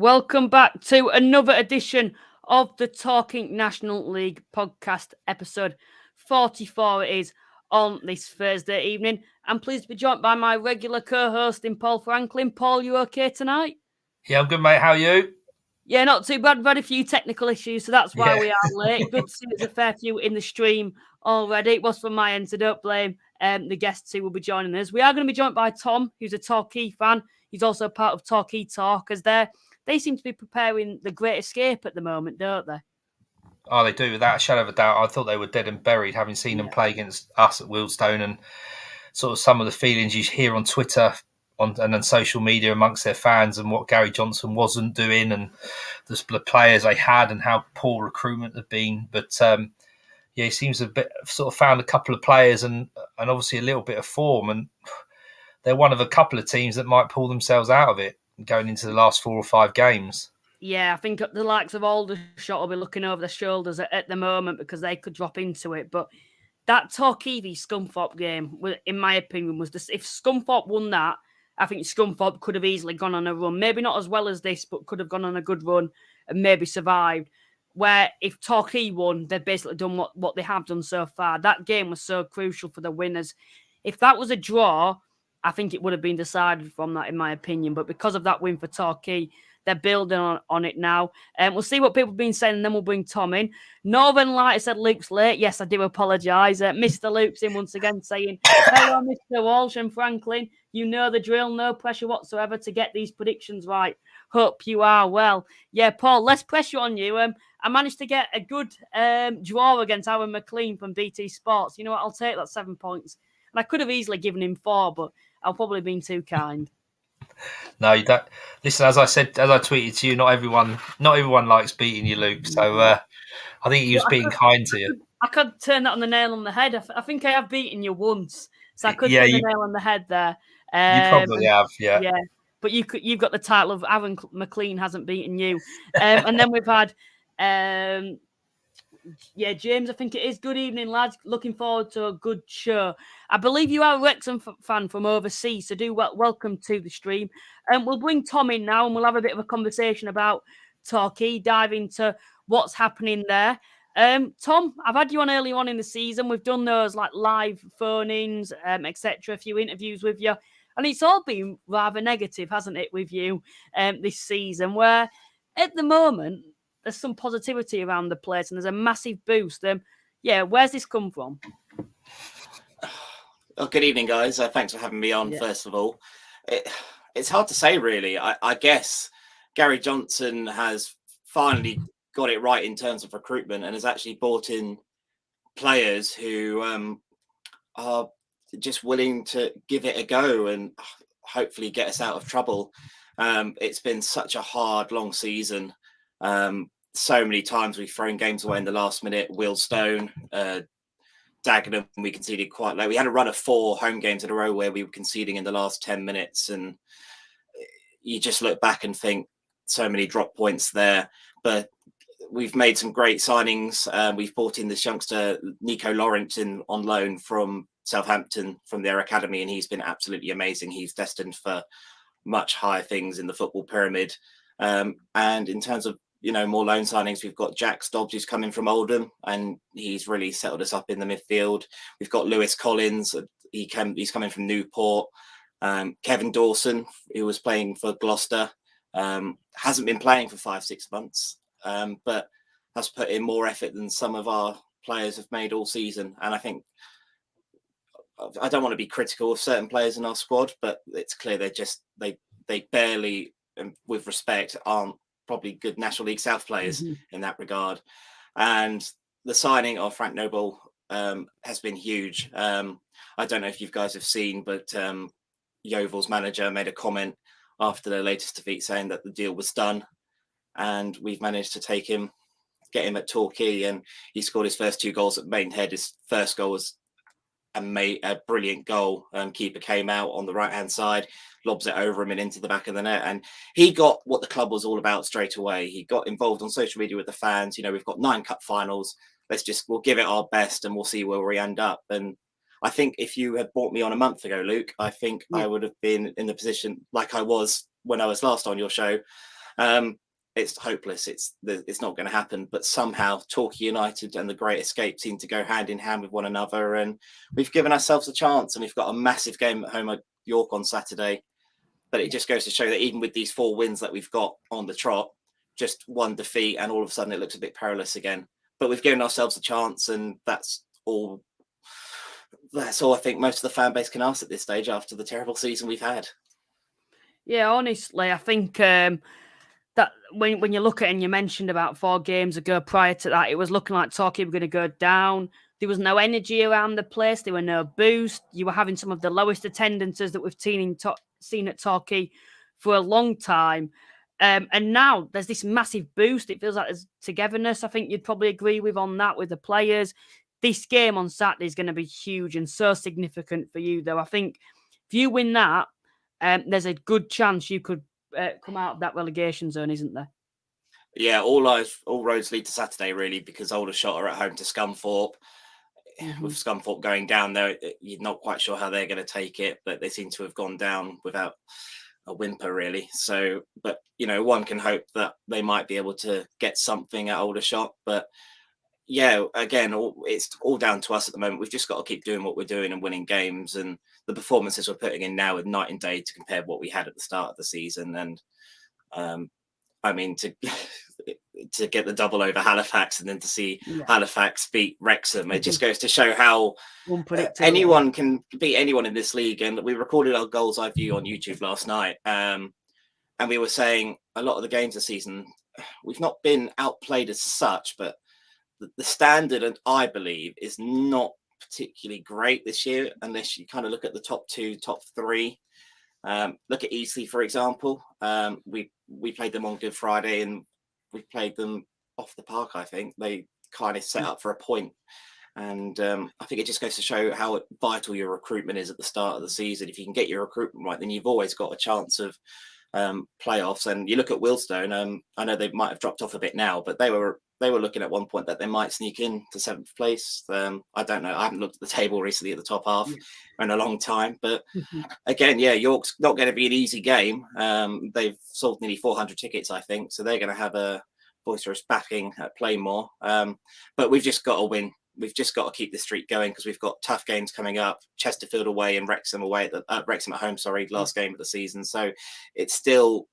Welcome back to another edition of the Talking National League podcast, episode 44 it is on this Thursday evening. I'm pleased to be joined by my regular co-host in Paul Franklin. Paul, you okay tonight? Yeah, I'm good, mate. How are you? Yeah, not too bad. We've had a few technical issues, so that's why Yeah. we are late. Good to see there's a fair few in the stream already. It was from my end, so don't blame the guests who will be joining us. We are going to be joined by Tom, who's a Torquay fan. He's also part of Torquay Talk, as they seem to be preparing the Great Escape at the moment, don't they? Oh, they do, without a shadow of a doubt. I thought they were dead and buried, having seen them play against us at Wealdstone, and sort of some of the feelings you hear on Twitter and on social media amongst their fans, and what Gary Johnson wasn't doing, and the players they had, and how poor recruitment had been. But yeah, he seems a bit sort of found a couple of players and obviously a little bit of form, and they're one of a couple of teams that might pull themselves out of it going into the last 4 or 5 games. Yeah, I think the likes of Aldershot will be looking over their shoulders at the moment because they could drop into it. But that Torquay v Scunthorpe game, in my opinion, was if Scunthorpe won that, I think Scunthorpe could have easily gone on a run. Maybe not as well as this, but could have gone on a good run and maybe survived. Where if Torquay won, they've basically done what they have done so far. That game was so crucial for the winners. If that was a draw, I think it would have been decided from that, in my opinion. But because of that win for Torquay, they're building on it now. We'll see what people have been saying, and then we'll bring Tom in. Northern Light said Luke's late. Yes, I do apologise. Mr. Luke's in once again saying, hello, Mr. Walsh and Franklin. You know the drill, no pressure whatsoever to get these predictions right. Hope you are well. Yeah, Paul, less pressure on you. I managed to get a good draw against Aaron McLean from BT Sports. You know what? I'll take that 7 points. And I could have easily given him 4, but I've probably been too kind. No, you don't. Listen, as I tweeted to you, not everyone likes beating you, Luke. So I think he was being kind to you. I could turn that on the nail on the head. I think I have beaten you once, so I could Yeah, turn the nail on the head there. You probably have, yeah. Yeah, but you've got the title of Aaron McLean hasn't beaten you. And then we've had, James, I think it is. Good evening, lads. Looking forward to a good show. I believe you are a Wrexham fan from overseas, so do welcome to the stream. We'll bring Tom in now, and we'll have a bit of a conversation about Torquay, dive into what's happening there. Tom, I've had you on early on in the season. We've done those like live phone-ins, etc., a few interviews with you. And it's all been rather negative, hasn't it, with you this season, where at the moment, there's some positivity around the place and there's a massive boost. Where's this come from? Oh, good evening, guys. Thanks for having me on, first of all. It's hard to say, really. I guess Gary Johnson has finally got it right in terms of recruitment and has actually brought in players who are just willing to give it a go and hopefully get us out of trouble. It's been such a hard, long season. So many times we've thrown games away in the last minute. Wealdstone, Dagenham, we conceded quite late. We had a run of 4 home games in a row where we were conceding in the last 10 minutes. And you just look back and think so many drop points there. But we've made some great signings. We've brought in this youngster, Nico Lawrence, on loan from Southampton, from their academy, and he's been absolutely amazing. He's destined for much higher things in the football pyramid. And in terms of, more loan signings, we've got Jack Stobbs, who's coming from Oldham, and he's really settled us up in the midfield. We've got Lewis Collins. He's coming from Newport. Kevin Dawson, who was playing for Gloucester, hasn't been playing for 5-6 months, but has put in more effort than some of our players have made all season. And I think, I don't want to be critical of certain players in our squad, but it's clear they barely, with respect, aren't probably good National League South players in that regard. And the signing of Frank Noble has been huge. I don't know if you guys have seen, but Yeovil's manager made a comment after their latest defeat saying that the deal was done, and we've managed to get him at Torquay, and he scored his first 2 goals at Maidenhead. His first goal was a brilliant goal. Keeper came out on the right hand side, lobs it over him and into the back of the net, and he got what the club was all about straight away. He got involved on social media with the fans. We've got 9 cup finals. We'll give it our best and we'll see where we end up. And I think if you had brought me on a month ago, Luke, I think I would have been in the position like I was when I was last on your show, It's hopeless. It's not going to happen. But somehow Torquay United and the Great Escape seem to go hand in hand with one another, and we've given ourselves a chance. And we've got a massive game at home at York on Saturday. But it just goes to show that even with these 4 wins that we've got on the trot, just one defeat, and all of a sudden it looks a bit perilous again. But we've given ourselves a chance, and that's all. That's all I think most of the fan base can ask at this stage after the terrible season we've had. Yeah, honestly, I think that when you look at it, and you mentioned about 4 games ago prior to that, it was looking like Torquay were going to go down. There was no energy around the place. There were no boost. You were having some of the lowest attendances that we've seen at Torquay for a long time. And now there's this massive boost. It feels like there's togetherness. I think you'd probably agree with on that with the players. This game on Saturday is going to be huge and so significant for you, though. I think if you win that, there's a good chance you could come out of that relegation zone, isn't there? Yeah, all roads lead to Saturday, really, because Aldershot are at home to Scunthorpe. Mm-hmm. With Scunthorpe going down there, you're not quite sure how they're going to take it, but they seem to have gone down without a whimper, really. So, but, one can hope that they might be able to get something at Aldershot. But, yeah, again, it's all down to us at the moment. We've just got to keep doing what we're doing and winning games. And the performances we're putting in now are night and day to compare what we had at the start of the season. And, to get the double over Halifax and then to see Halifax beat Wrexham, it just goes to show how anyone can beat anyone in this league. And we recorded our Goals Eye View on YouTube last night, and we were saying a lot of the games this season, we've not been outplayed as such, but the standard, I believe, is not particularly great this year, unless you kind of look at the top 2, top 3. Look at Eastleigh, for example. We played them on Good Friday, and we played them off the park. I think they kind of set up for a point, and I think it just goes to show how vital your recruitment is at the start of the season. If you can get your recruitment right, then you've always got a chance of playoffs. And you look at Wealdstone. I know they might have dropped off a bit now, but they were looking at one point that they might sneak in to 7th place. I don't know. I haven't looked at the table recently at the top half in a long time. But again, York's not going to be an easy game. They've sold nearly 400 tickets, I think. So they're going to have a boisterous backing at Playmore. But we've just got to win. We've just got to keep the streak going, because we've got tough games coming up. Chesterfield away and Wrexham away Wrexham at home. Last game of the season. So it still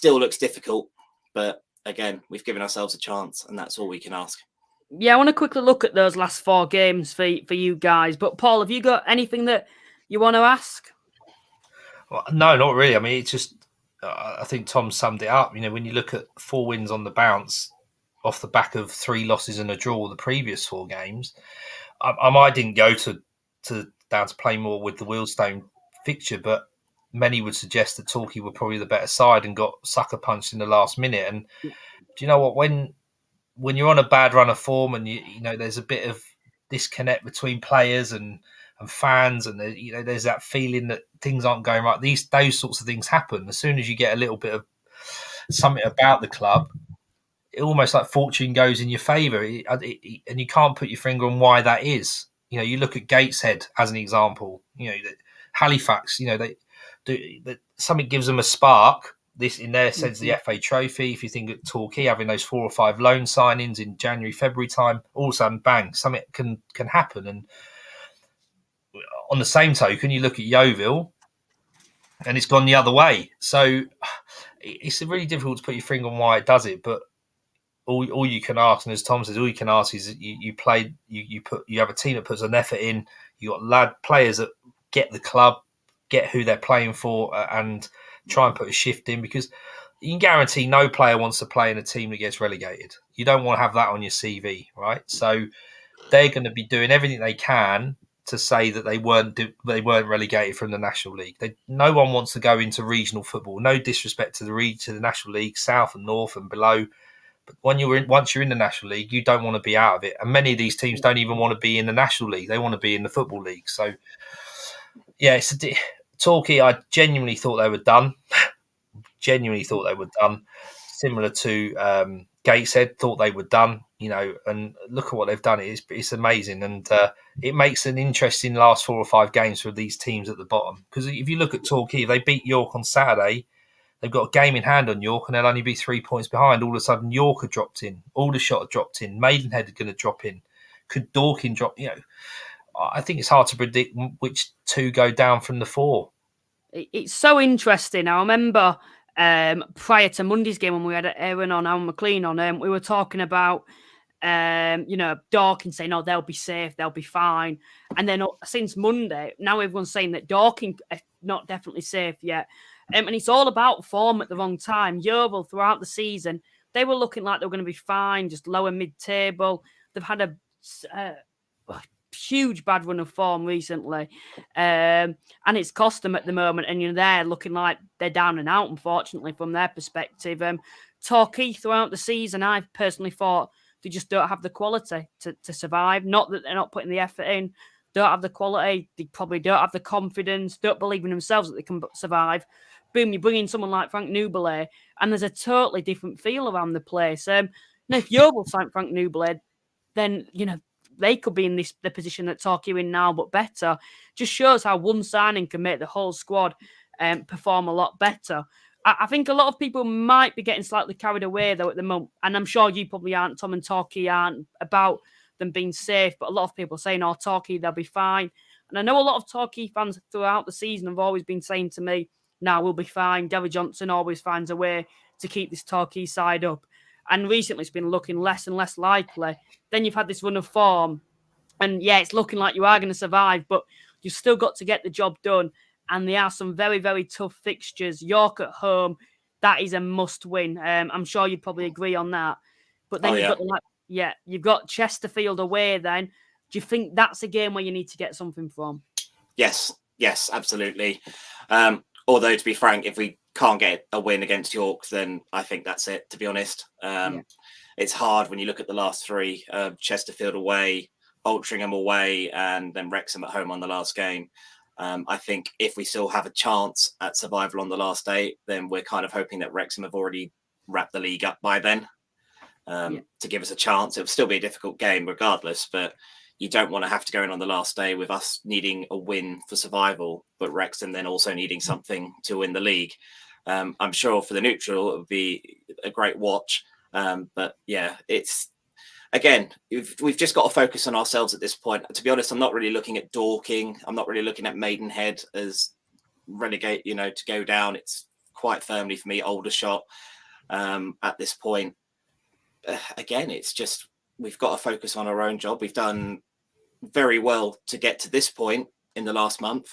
looks difficult, but again, we've given ourselves a chance, and that's all we can ask. Yeah, I want to quickly look at those last 4 games for you guys. But Paul, have you got anything that you want to ask? Well, no, not really. I mean, it's just I think Tom summed it up. When you look at 4 wins on the bounce off the back of 3 losses and a draw the previous 4 games, I didn't go down to Playmore with the Wealdstone fixture, but many would suggest that Torquay were probably the better side and got sucker punched in the last minute. And do you know what? When you're on a bad run of form, and there's a bit of disconnect between players and fans, and there's that feeling that things aren't going right. Those sorts of things happen as soon as you get a little bit of something about the club. It almost like fortune goes in your favour, and you can't put your finger on why that is. You look at Gateshead as an example. Halifax. Something gives them a spark. This, in their sense, the FA Trophy. If you think of Torquay having those 4 or 5 loan signings in January, February time, all of a sudden, bang, something can happen. And on the same token, you look at Yeovil, and it's gone the other way. So it's really difficult to put your finger on why it does it. But all you can ask, and as Tom says, all you can ask is you have a team that puts an effort in. You got players that get the club, get who they're playing for, and try and put a shift in, because you can guarantee no player wants to play in a team that gets relegated. You don't want to have that on your CV, right? So they're going to be doing everything they can to say that they weren't relegated from the National League. No one wants to go into regional football. No disrespect to the National League, South and North and below. But once you're in the National League, you don't want to be out of it. And many of these teams don't even want to be in the National League. They want to be in the Football League. So, yeah, Torquay, I genuinely thought they were done. Similar to Gateshead, thought they were done. And look at what they've done. It's amazing. And it makes an interesting last 4 or 5 games for these teams at the bottom. Because if you look at Torquay, if they beat York on Saturday, they've got a game in hand on York and they'll only be 3 points behind. All of a sudden, York have dropped in. Aldershot have dropped in. Maidenhead are going to drop in. Could Dorking drop? I think it's hard to predict which two go down from the 4. It's so interesting. I remember prior to Monday's game when we had Aaron McLean on, we were talking about Dorking saying, "Oh, they'll be safe, they'll be fine." And then since Monday, now everyone's saying that Dorking are not definitely safe yet. And it's all about form at the wrong time. Yeovil throughout the season, they were looking like they were going to be fine, just lower mid-table. They've had a huge bad run of form recently, and it's cost them at the moment. And they're looking like they're down and out, unfortunately, from their perspective. Torquay throughout the season, I've personally thought they just don't have the quality to survive. Not that they're not putting the effort in, don't have the quality. They probably don't have the confidence, don't believe in themselves that they can survive. Boom, you bring in someone like Frank Nlbible, and there's a totally different feel around the place. If Yeovil signed Frank Nlbible, then they could be in the position that Torquay in now, but better. Just shows how one signing can make the whole squad perform a lot better. I think a lot of people might be getting slightly carried away, though, at the moment. And I'm sure you probably aren't, Tom, and Torquay aren't, about them being safe. But a lot of people are saying, "Oh, Torquay, they'll be fine." And I know a lot of Torquay fans throughout the season have always been saying to me, "No, we'll be fine. Derry Johnson always finds a way to keep this Torquay side up." And recently it's been looking less and less likely. Then you've had this run of form. And yeah, it's looking like you are going to survive, but you've still got to get the job done. And there are some very, very tough fixtures. York at home, that is a must win. I'm sure you'd probably agree on that. But then you've got Chesterfield away then. Do you think that's a game where you need to get something from? Yes, absolutely. Although, to be frank, if we can't get a win against York, then I think that's it, to be honest. It's hard when you look at the last 3, Chesterfield away, Altrincham away, and then Wrexham at home on the last game. I think if we still have a chance at survival on the last day, then we're kind of hoping that Wrexham have already wrapped the league up by then to give us a chance. It'll still be a difficult game regardless, but you don't want to have to go in on the last day with us needing a win for survival, but Wrexham then also needing something to win the league. I'm sure for the neutral, it would be a great watch. But yeah, again, we've just got to focus on ourselves at this point. To be honest, I'm not really looking at Dorking. I'm not really looking at Maidenhead as relegate, to go down. It's quite firmly for me, Aldershot at this point. Again, it's just we've got to focus on our own job. We've done very well to get to this point in the last month.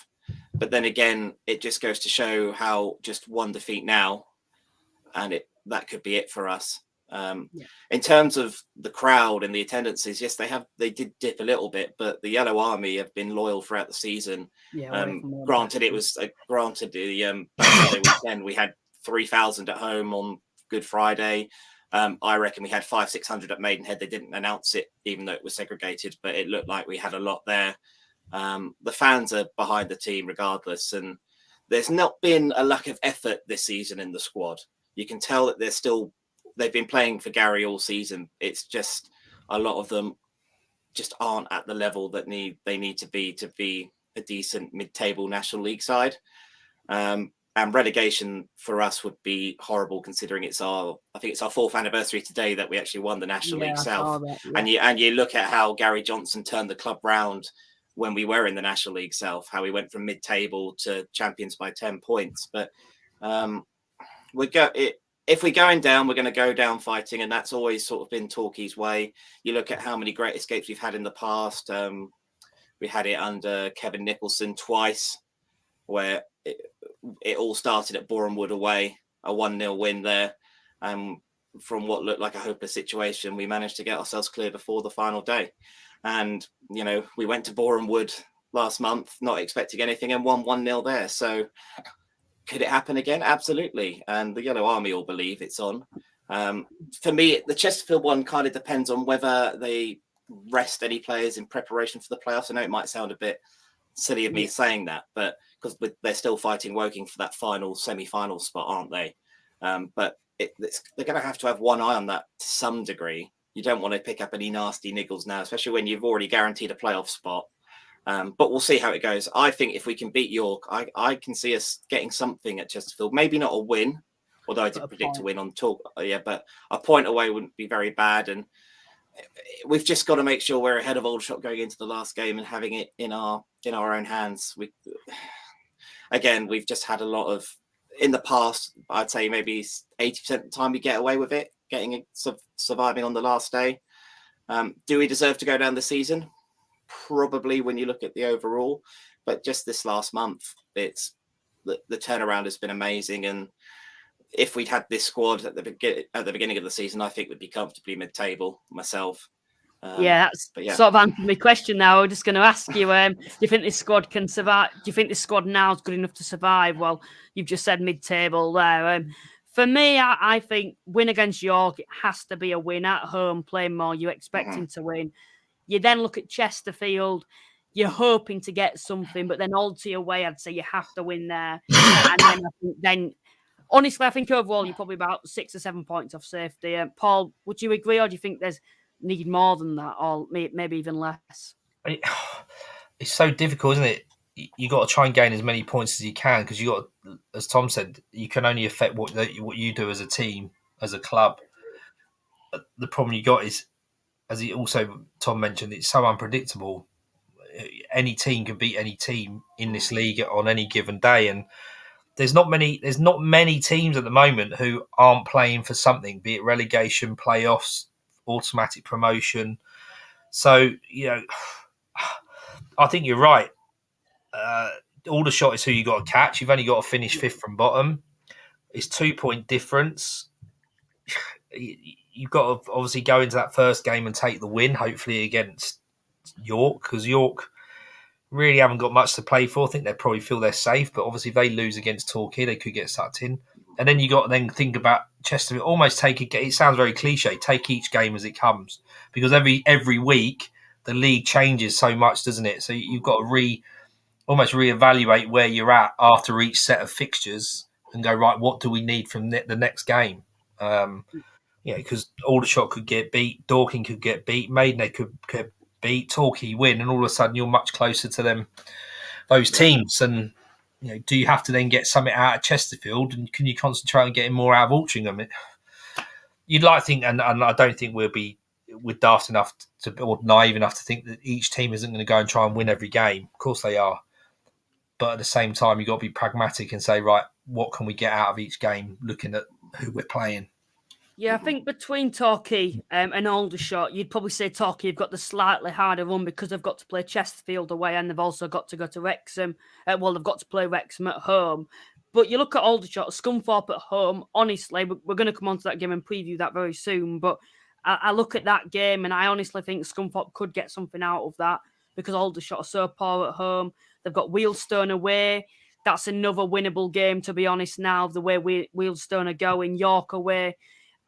But then again, it just goes to show how just one defeat now, and that could be it for us. In terms of the crowd and the attendances, yes, they did dip a little bit, but the Yellow Army have been loyal throughout the season. Granted, it was the weekend we had 3,000 at home on Good Friday. I reckon we had 500-600 at Maidenhead. They didn't announce it, even though it was segregated, but it looked like we had a lot there. The fans are behind the team regardless, and there's not been a lack of effort this season in the squad. You can tell that they've been playing for Gary all season. It's just a lot of them just aren't at the level that they need to be a decent mid-table National League side. And relegation for us would be horrible, considering I think it's our 4th anniversary today that we actually won the National League South. And you look at how Gary Johnson turned the club round when we were in the National League South, how we went from mid-table to champions by 10 points. But if we're going down, we're going to go down fighting, and that's always sort of been Torquay's way. You look at how many great escapes we've had in the past. We had it under Kevin Nicholson twice, where it all started at Boreham Wood away, a 1-0 win there. From what looked like a hopeless situation, we managed to get ourselves clear before the final day. And, we went to Boreham Wood last month, not expecting anything, and won 1-0 there. So could it happen again? Absolutely. And the Yellow Army all believe it's on. For me, the Chesterfield one kind of depends on whether they rest any players in preparation for the playoffs. I know it might sound a bit silly of me saying that, but because they're still fighting Woking for that final semi-final spot, aren't they? But they're going to have one eye on that to some degree. You don't want to pick up any nasty niggles now, especially when you've already guaranteed a playoff spot. But we'll see how it goes. I think if we can beat York, I can see us getting something at Chesterfield. Maybe not a win, Although I did predict a win on talk, but a point away wouldn't be very bad. And we've just got to make sure we're ahead of Aldershot going into the last game and having it in our own hands. We've just had a lot of, in the past, I'd say maybe 80% of the time we get away with it, surviving on the last day. Do we deserve to go down the season? Probably, when you look at the overall, but just this last month, it's the turnaround has been amazing. And if we'd had this squad at the beginning of the season, I think we'd be comfortably mid-table myself. That's sort of answered my question now. I'm just going to ask you, do you think this squad can survive? Do you think this squad now is good enough to survive? Well, you've just said mid-table there. For me, I think win against York, it has to be a win at home, playing more. You're expecting to win. You then look at Chesterfield. You're hoping to get something, but then Alty away, I'd say you have to win there. And then honestly, I think overall you're probably about 6 or 7 points off safety. Paul, would you agree, or do you think there's need more than that, or maybe even less? It's so difficult, isn't it? You got to try and gain as many points as you can, because you got, as Tom said, you can only affect what you do as a team, as a club. The problem you got is, as Tom mentioned, it's so unpredictable. Any team can beat any team in this league on any given day, and there's not many teams at the moment who aren't playing for something, be it relegation, playoffs, automatic promotion. So, I think you're right. Aldershot is who you got to catch. You've only got to finish 5th from bottom. It's 2-point difference. You've got to obviously go into that first game and take the win, hopefully against York, because York really haven't got much to play for. I think they probably feel they're safe, but obviously if they lose against Torquay, they could get sucked in. And then you got to then think about Chesterfield. Almost it sounds very cliche. Take each game as it comes, because every week the league changes so much, doesn't it? So you've got to almost reevaluate where you're at after each set of fixtures and go, right, what do we need from the next game? Because Aldershot could get beat, Dorking could get beat, Maidenhead could beat, Torquay win, and all of a sudden you're much closer to those teams. And do you have to then get something out of Chesterfield, and can you concentrate on getting more out of Altrincham? You'd like to think, and I don't think we're daft enough or naive enough to think that each team isn't going to go and try and win every game. Of course they are. But at the same time, you've got to be pragmatic and say, right, what can we get out of each game, looking at who we're playing? Yeah, I think between Torquay and Aldershot, you'd probably say Torquay have got the slightly harder run because they've got to play Chesterfield away, and they've also got to go to Wrexham. They've got to play Wrexham at home. But you look at Aldershot, Scunthorpe at home. Honestly, we're going to come on to that game and preview that very soon. But I look at that game, and I honestly think Scunthorpe could get something out of that, because Aldershot are so poor at home. They've got Wealdstone away. That's another winnable game, to be honest, now, the way Wealdstone are going. York away,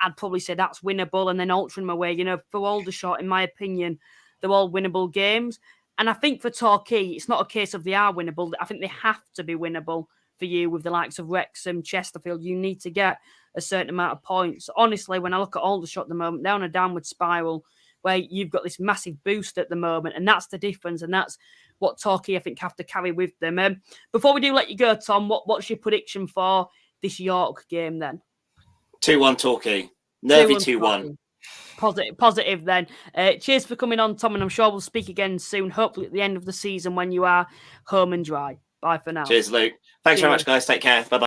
I'd probably say that's winnable. And then Altrincham away, for Aldershot, in my opinion, they're all winnable games. And I think for Torquay, it's not a case of they are winnable. I think they have to be winnable for you with the likes of Wrexham, Chesterfield. You need to get a certain amount of points. Honestly, when I look at Aldershot at the moment, they're on a downward spiral where you've got this massive boost at the moment, and that's the difference, and that's what Torquay, I think, have to carry with them. Before we do let you go, Tom, what's your prediction for this York game then? 2-1 Torquay. Nervy 2-1. Positive then. Cheers for coming on, Tom, and I'm sure we'll speak again soon, hopefully at the end of the season when you are home and dry. Bye for now. Cheers, Luke. Thanks very much, guys. Take care. Bye-bye.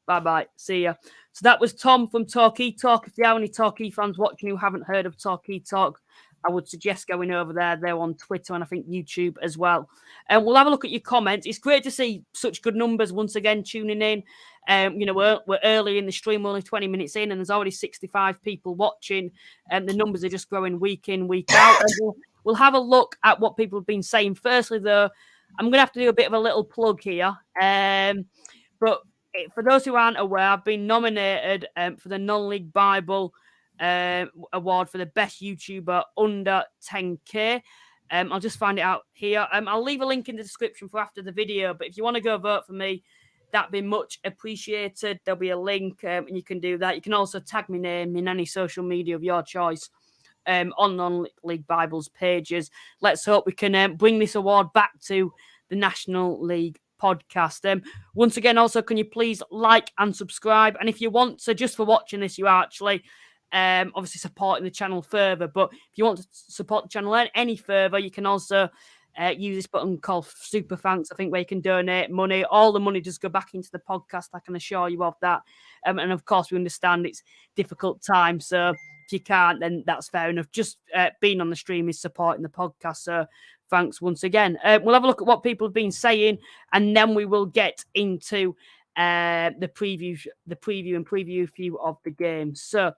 Bye-bye. See ya. So that was Tom from Torquay Talk. If there are any Torquay fans watching who haven't heard of Torquay Talk, I would suggest going over there. They're on Twitter and I think YouTube as well. And we'll have a look at your comments. It's great to see such good numbers once again tuning in. We're early in the stream, we're only 20 minutes in, and there's already 65 people watching. And the numbers are just growing week in, week out. And we'll have a look at what people have been saying. Firstly, though, I'm going to have to do a bit of a little plug here. But for those who aren't aware, I've been nominated for the Nlbible award for the best YouTuber under 10K. I'll just find it out here. I'll leave a link in the description for after the video, but if you want to go vote for me, that'd be much appreciated. There'll be a link and you can do that. You can also tag my name in any social media of your choice on Nlbible's pages. Let's hope we can bring this award back to the National League podcast. Once again, also, can you please like and subscribe? And if you want to, just for watching this, you are actually obviously supporting the channel further. But if you want to support the channel any further, you can also use this button called Super Thanks, I think, where you can donate money. All the money does go back into the podcast, I can assure you of that. And of course, we understand it's difficult time. So if you can't, then that's fair enough. Just being on the stream is supporting the podcast. So thanks once again. We'll have a look at what people have been saying, and then we will get into the preview and preview few of the games. So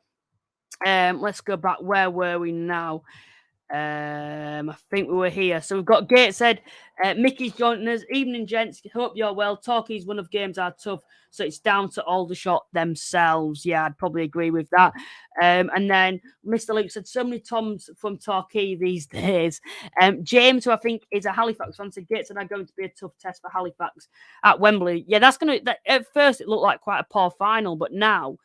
let's go back. Where were we now? I think we were here. So we've got Gateshead. Mickey's joining us. Evening, gents. Hope you're well. Torquay's one of games are tough, so it's down to Aldershot themselves. Yeah, I'd probably agree with that. And then Mr. Luke said, so many Toms from Torquay these days. James, who I think is a Halifax fan, said Gateshead are going to be a tough test for Halifax at Wembley. Yeah, that's going to... At first, it looked like quite a poor final, but now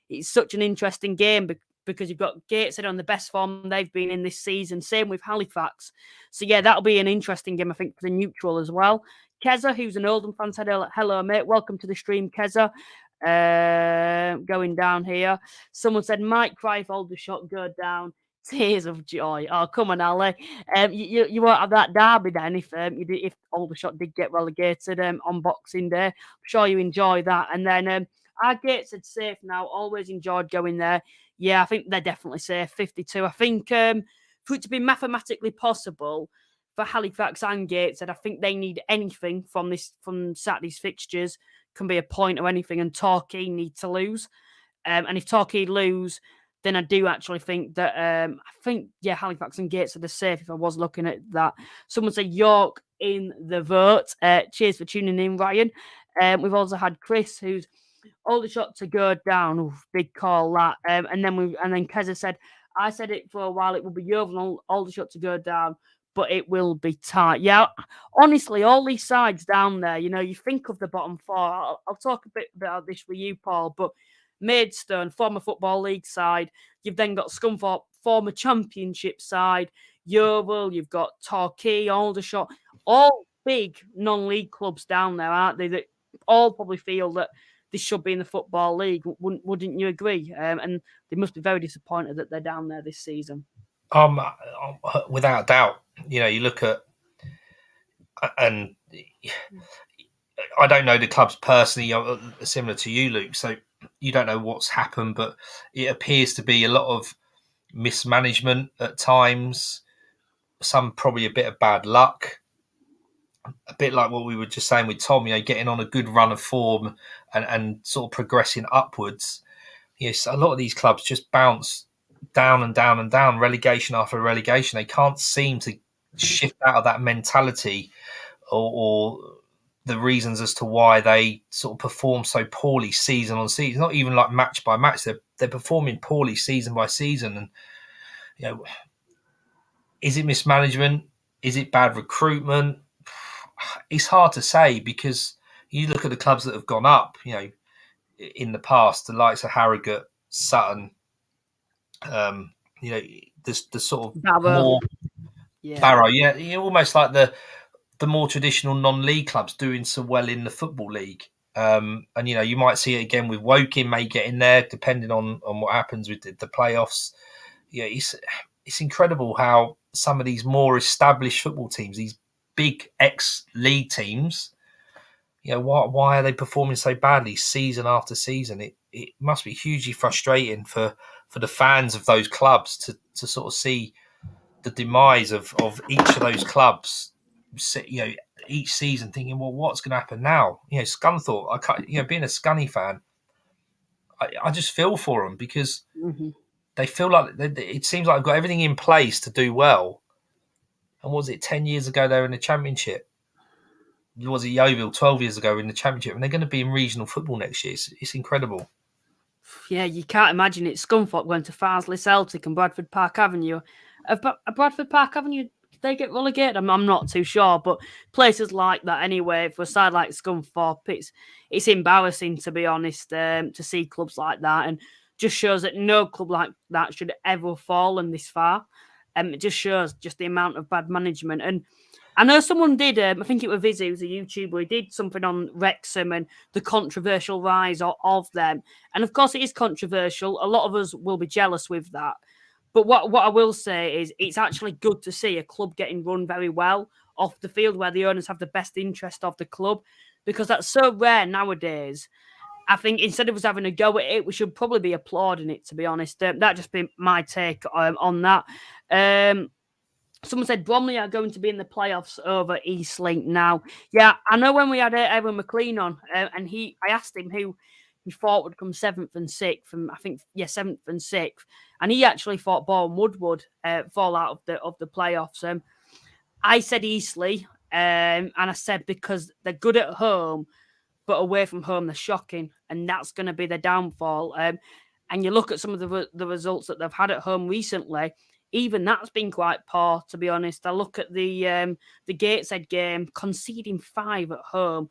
it's such an interesting game because you've got Gateshead on the best form they've been in this season. Same with Halifax. So, yeah, that'll be an interesting game, I think, for the neutral as well. Keza, who's an Oldham fan, said, hello, mate. Welcome to the stream, Keza. Going down here. Someone said, Mike Cry if Aldershot go down. Tears of joy. Oh, come on, Ali. You won't have that derby then if Aldershot did get relegated on Boxing Day. I'm sure you enjoy that. And then our Gateshead safe now. Always enjoyed going there. Yeah, I think they're definitely safe. 52. I think for it to be mathematically possible for Halifax and Gateshead, I think they need anything from Saturday's fixtures. Can be a point or anything, and Torquay need to lose. And if Torquay lose, then I do actually think that Halifax and Gateshead are safe. If I was looking at that, someone said York in the vote. Cheers for tuning in, Ryan. We've also had Chris, who's Aldershot to go down. Oof, big call that. And then Keza said, I said it for a while. It will be Yeovil and Aldershot to go down, but it will be tight. Yeah, honestly, all these sides down there, you think of the bottom four. I'll talk a bit about this with you, Paul, but Maidstone, former Football League side. You've then got Scunthorpe, former Championship side. Yeovil, you've got Torquay, Aldershot, all big non-league clubs down there, aren't they? That all probably feel that this should be in the Football League. Wouldn't you agree? And they must be very disappointed that they're down there this season. Without doubt. You look at, and I don't know the clubs personally, similar to you, Luke, so you don't know what's happened, but it appears to be a lot of mismanagement at times, some probably a bit of bad luck. A bit like what we were just saying with Tom, getting on a good run of form and sort of progressing upwards. Yes, a lot of these clubs just bounce down and down and down, relegation after relegation. They can't seem to shift out of that mentality or the reasons as to why they sort of perform so poorly season on season. Not even like match by match. They're performing poorly season by season. And is it mismanagement? Is it bad recruitment? It's hard to say because you look at the clubs that have gone up, in the past, the likes of Harrogate, Sutton, the sort of Barrow. Barrow, almost like the more traditional non-league clubs doing so well in the Football League. And you might see it again with Woking may get in there, depending on what happens with the playoffs. It's incredible how some of these more established football teams, these big ex-league teams, why are they performing so badly season after season? It must be hugely frustrating for the fans of those clubs to sort of see the demise of each of those clubs, each season thinking, well, what's going to happen now? Scunthorpe, being a Scunny fan, I just feel for them because they feel like it seems like they've got everything in place to do well. And was it 10 years ago they were in the Championship? Was it Yeovil 12 years ago in the Championship? And they're going to be in regional football next year. It's incredible. Yeah, you can't imagine it. Scunthorpe went to Farnsley Celtic and Bradford Park Avenue. Bradford Park Avenue, did they get relegated? I'm not too sure, but places like that anyway, for a side like Scunthorpe, it's embarrassing, to be honest, to see clubs like that, and just shows that no club like that should ever fallen this far. It just shows just the amount of bad management. And I know someone did, I think it was Vizzy, who's a YouTuber, he did something on Wrexham and the controversial rise of them. And of course, it is controversial. A lot of us will be jealous with that. But what I will say is it's actually good to see a club getting run very well off the field where the owners have the best interest of the club, because that's so rare nowadays. I think instead of us having a go at it, we should probably be applauding it, to be honest. That just be my take on that. Someone said Bromley are going to be in the playoffs over Eastlink now. Yeah, I know when we had Evan McLean on, and I asked him who he thought would come 7th and 6th, and I think 7th and 6th, and he actually thought Bourne Wood fall out of the playoffs. I said Eastleigh, and I said because they're good at home, but away from home they're shocking, and that's going to be the downfall. And you look at some of the results that they've had at home recently. Even that's been quite poor, to be honest. I look at the Gateshead game, conceding 5 at home.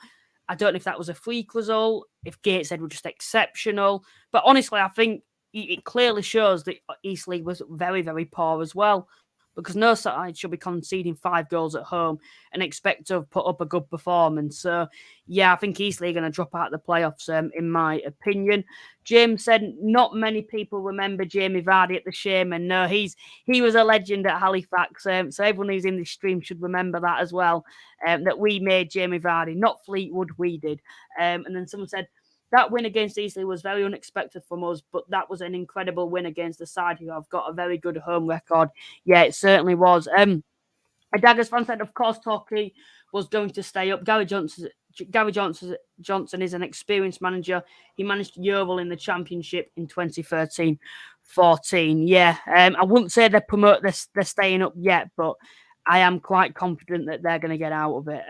I don't know if that was a freak result, if Gateshead were just exceptional. But honestly, I think it clearly shows that Eastleigh was very, very poor as well, because no side should be conceding 5 goals at home and expect to have put up a good performance. So, yeah, I think Eastleigh are going to drop out of the playoffs, in my opinion. James said not many people remember Jamie Vardy at the Shaman. No, he was a legend at Halifax. So everyone who's in this stream should remember that as well, that we made Jamie Vardy, not Fleetwood, we did. And then someone said, that win against Eastleigh was very unexpected from us, but that was an incredible win against the side who have got a very good home record. Yeah, it certainly was. A Daggers fan said, of course, Torquay was going to stay up. Gary Johnson is an experienced manager. He managed Yeovil in the Championship in 2013-14. Yeah, I wouldn't say they're staying up yet, but I am quite confident that they're going to get out of it.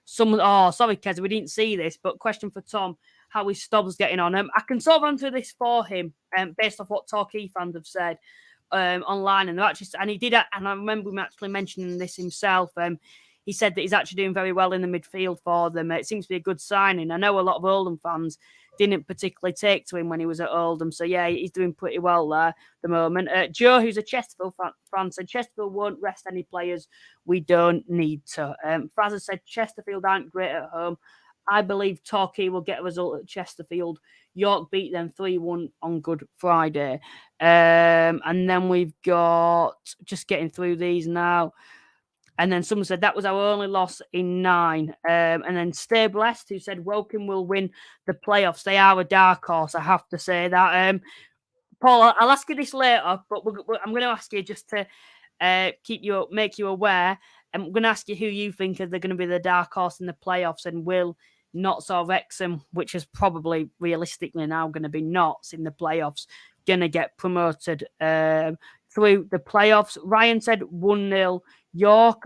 Sorry, Kez, we didn't see this, but question for Tom. How is Stubbs getting on? I can sort of answer this for him, based off what Torquay fans have said online, and he did, and I remember him actually mentioning this himself. He said that he's actually doing very well in the midfield for them. It seems to be a good signing. I know a lot of Oldham fans didn't particularly take to him when he was at Oldham, so yeah, he's doing pretty well there at the moment. Joe, who's a Chesterfield fan, said Chesterfield won't rest any players. We don't need to. Fraser said Chesterfield aren't great at home. I believe Torquay will get a result at Chesterfield. York beat them 3-1 on Good Friday. And then we've got, just getting through these now. And then someone said that was our only loss in 9. And then Stay Blessed, who said Woking will win the playoffs. They are a dark horse, I have to say that. Paul, I'll ask you this later, but I'm going to ask you just to make you aware. I'm going to ask you who you think are going to be the dark horse in the playoffs, and will Notts or Wrexham, which is probably realistically now going to be Notts in the playoffs, going to get promoted through the playoffs. Ryan said 1-0 York.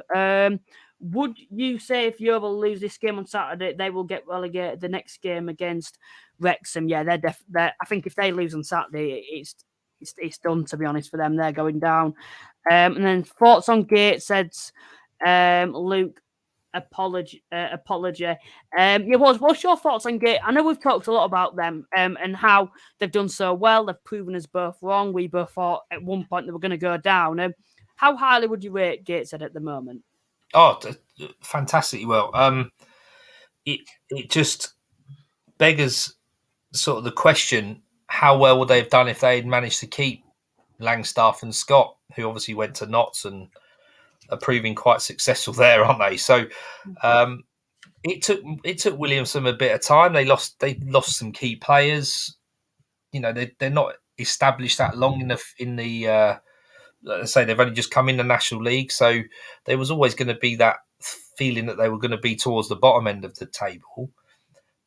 Would you say if Yeovil lose this game on Saturday, they will get relegated the next game against Wrexham? Yeah, they're I think if they lose on Saturday, it's done, to be honest, for them. They're going down. And then thoughts on Gateshead's Luke apology. What's your thoughts on Gate? I know we've talked a lot about them and how they've done so well. They've proven us both wrong. We both thought at one point they were going to go down. How highly would you rate Gateshead at the moment? Oh, fantastically well. It just beggars sort of the question: how well would they have done if they had managed to keep Langstaff and Scott, who obviously went to Notts and are proving quite successful there, aren't they? So it took Williamson a bit of time. They lost some key players. You know, they're not established that long enough in the. Let's say they've only just come in the National League, so there was always going to be that feeling that they were going to be towards the bottom end of the table.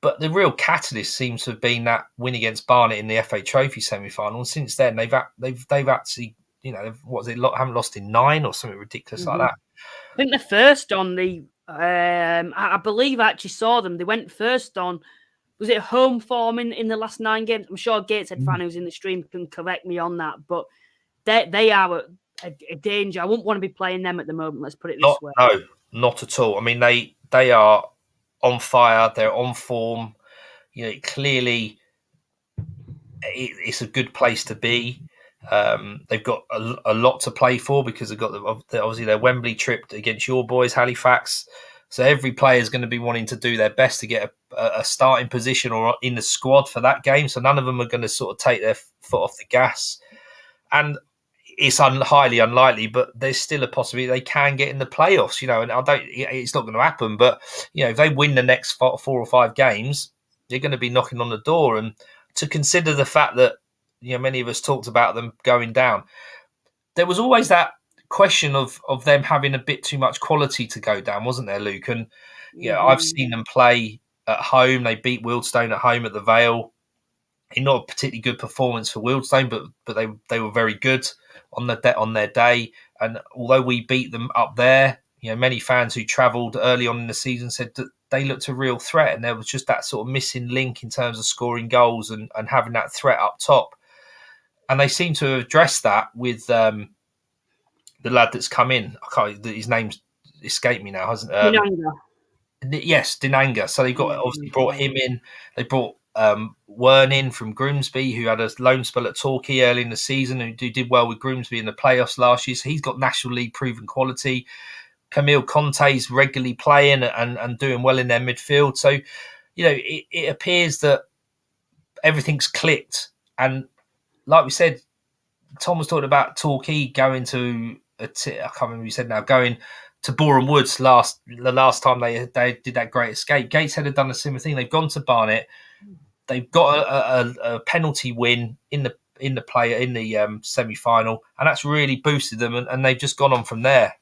But the real catalyst seems to have been that win against Barnet in the FA Trophy semi-final. And since then, they've actually, you know, haven't lost in 9 or something ridiculous like that. I think they're first on the. I believe I actually saw them. They went first on. Was it home form in the last 9 games? I'm sure Gateshead fan who's in the stream can correct me on that, but they are a danger. I wouldn't want to be playing them at the moment. Let's put it this way. No, not at all. I mean, they are on fire. They're on form. You know, clearly, it's a good place to be. They've got a lot to play for because they've got obviously their Wembley trip against your boys, Halifax. So every player is going to be wanting to do their best to get a starting position or in the squad for that game. So none of them are going to sort of take their foot off the gas. And it's highly unlikely, but there's still a possibility they can get in the playoffs. And it's not going to happen. But if they win the next 4 or 5 games, they're going to be knocking on the door. And to consider the fact that many of us talked about them going down, there was always that question of them having a bit too much quality to go down, wasn't there, Luke? And I've seen them play at home. They beat Wealdstone at home at the Vale. Not a particularly good performance for Wealdstone, but they were very good on their day. And although we beat them up there, many fans who travelled early on in the season said that they looked a real threat, and there was just that sort of missing link in terms of scoring goals and having that threat up top. And they seem to have addressed that with the lad that's come in. His name's escaped me now, hasn't it? Yes, Dinanga. So they've obviously brought him in. They brought Wern in from Grimsby, who had a loan spell at Torquay early in the season and who did well with Grimsby in the playoffs last year. So he's got National League proven quality. Camille Conte's regularly playing and doing well in their midfield. So, it appears that everything's clicked. And like we said, Tom was talking about Torquay going to I can't remember what you said now, going to Boreham Woods the last time they did that great escape. Gateshead had done a similar thing. They've gone to Barnet. They've got a penalty win in the semi-final, and that's really boosted them, and they've just gone on from there.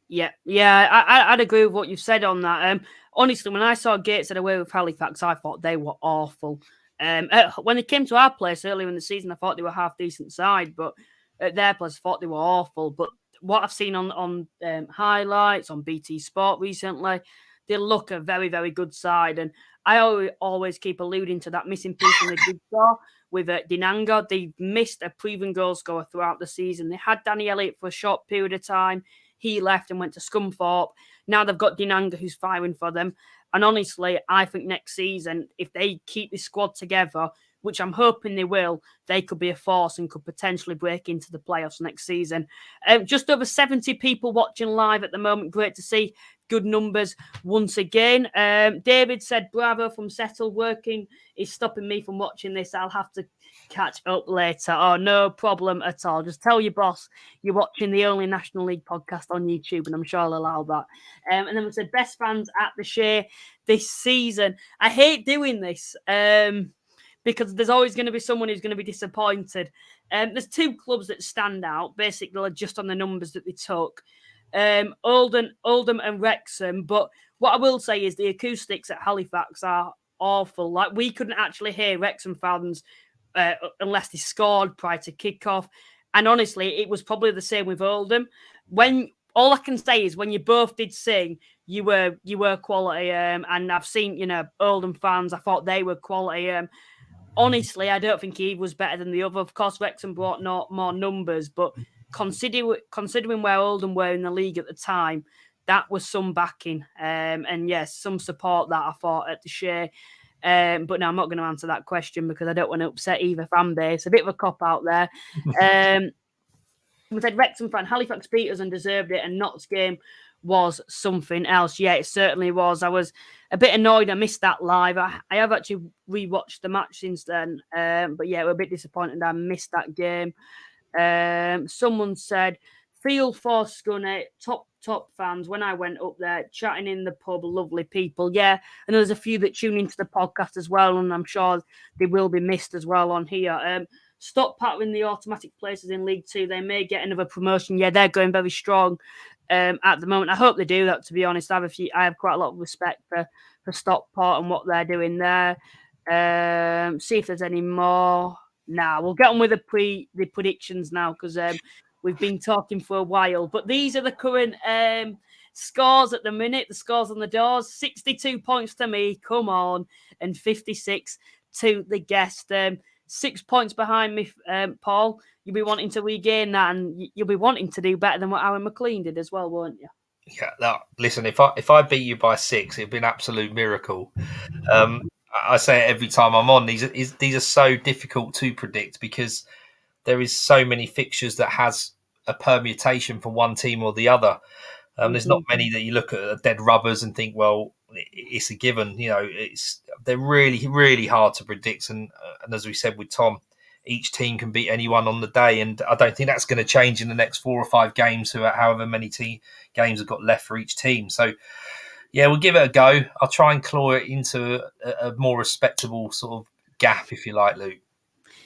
Yeah, I'd agree with what you've said on that. Honestly, when I saw Gateshead away with Halifax, I thought they were awful. When they came to our place earlier in the season, I thought they were half decent side, but at their place, I thought they were awful. But what I've seen on highlights on BT Sport recently, they look a very, very good side. And I always keep alluding to that missing piece in the jigsaw with Dinanga. They've missed a proven goal scorer throughout the season. They had Danny Elliott for a short period of time. He left and went to Scunthorpe. Now they've got Dinanga who's firing for them. And honestly, I think next season, if they keep this squad together, which I'm hoping they will, they could be a force and could potentially break into the playoffs next season. Just over 70 people watching live at the moment. Great to see. Good numbers once again. David said, bravo from Settle. Working is stopping me from watching this. I'll have to catch up later. Oh, no problem at all. Just tell your boss you're watching the only National League podcast on YouTube, and I'm sure I'll allow that. And then we said, best fans at the Shea this season. I hate doing this because there's always going to be someone who's going to be disappointed. There's 2 clubs that stand out, basically just on the numbers that they took. Oldham and Wrexham. But what I will say is the acoustics at Halifax are awful. Like, we couldn't actually hear Wrexham fans unless they scored prior to kickoff. And honestly, it was probably the same with Oldham. All I can say is when you both did sing, you were quality. And I've seen, Oldham fans, I thought they were quality. Honestly, I don't think he was better than the other. Of course, Wrexham brought more numbers, but considering where Oldham were in the league at the time, that was some backing. And yes, some support that I thought at the Shea. But no, I'm not going to answer that question because I don't want to upset either fan base. A bit of a cop out there. We said Wrexham fan, Halifax beat us and deserved it, and Notts game was something else. Yeah, it certainly was. I was a bit annoyed I missed that live. I have actually rewatched the match since then. But yeah, we're a bit disappointed I missed that game. Someone said, feel for Scunny, top fans. When I went up there, chatting in the pub, lovely people. Yeah, and there's a few that tune into the podcast as well, and I'm sure they will be missed as well on here. Stop pattering the automatic places in League 2. They may get another promotion. Yeah, they're going very strong at the moment. I hope they do that, to be honest. I have quite a lot of respect for Stockport and what they're doing there. See if there's any more. Nah, we'll get on with the predictions now because we've been talking for a while. But these are the current scores at the minute. The scores on the doors: 62 points to me, come on, and 56 to the guest. 6 points behind me, Paul. You'll be wanting to regain that, and you'll be wanting to do better than what Aaron McLean did as well, won't you? Yeah. Listen, if I beat you by 6, it'd be an absolute miracle. I say it every time I'm on. These are so difficult to predict because there is so many fixtures that has a permutation for one team or the other. There's not many that you look at dead rubbers and think, well, it's a given. They're really, really hard to predict. And as we said with Tom, each team can beat anyone on the day. And I don't think that's going to change in the next 4 or 5 games, however many games have got left for each team. So, yeah, we'll give it a go. I'll try and claw it into a more respectable sort of gap, if you like, Luke.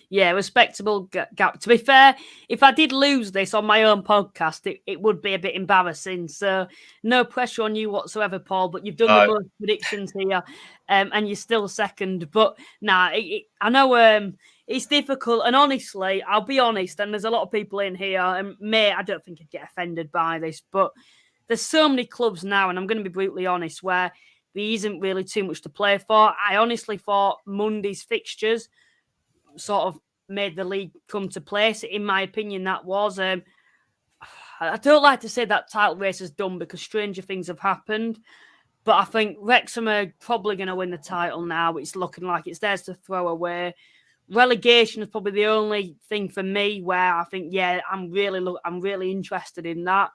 Yeah, respectable gap. To be fair, if I did lose this on my own podcast, it would be a bit embarrassing. So no pressure on you whatsoever, Paul, but you've done the most predictions here and you're still second. But I know it's difficult. And honestly, I'll be honest, and there's a lot of people in here, and I don't think I'd get offended by this, but there's so many clubs now, and I'm going to be brutally honest, where there isn't really too much to play for. I honestly thought Monday's fixtures sort of made the league come to place. In my opinion, that was. I don't like to say that title race is done because stranger things have happened, but I think Wrexham are probably going to win the title now. It's looking like it's theirs to throw away. Relegation is probably the only thing for me where I think, I'm really interested in that.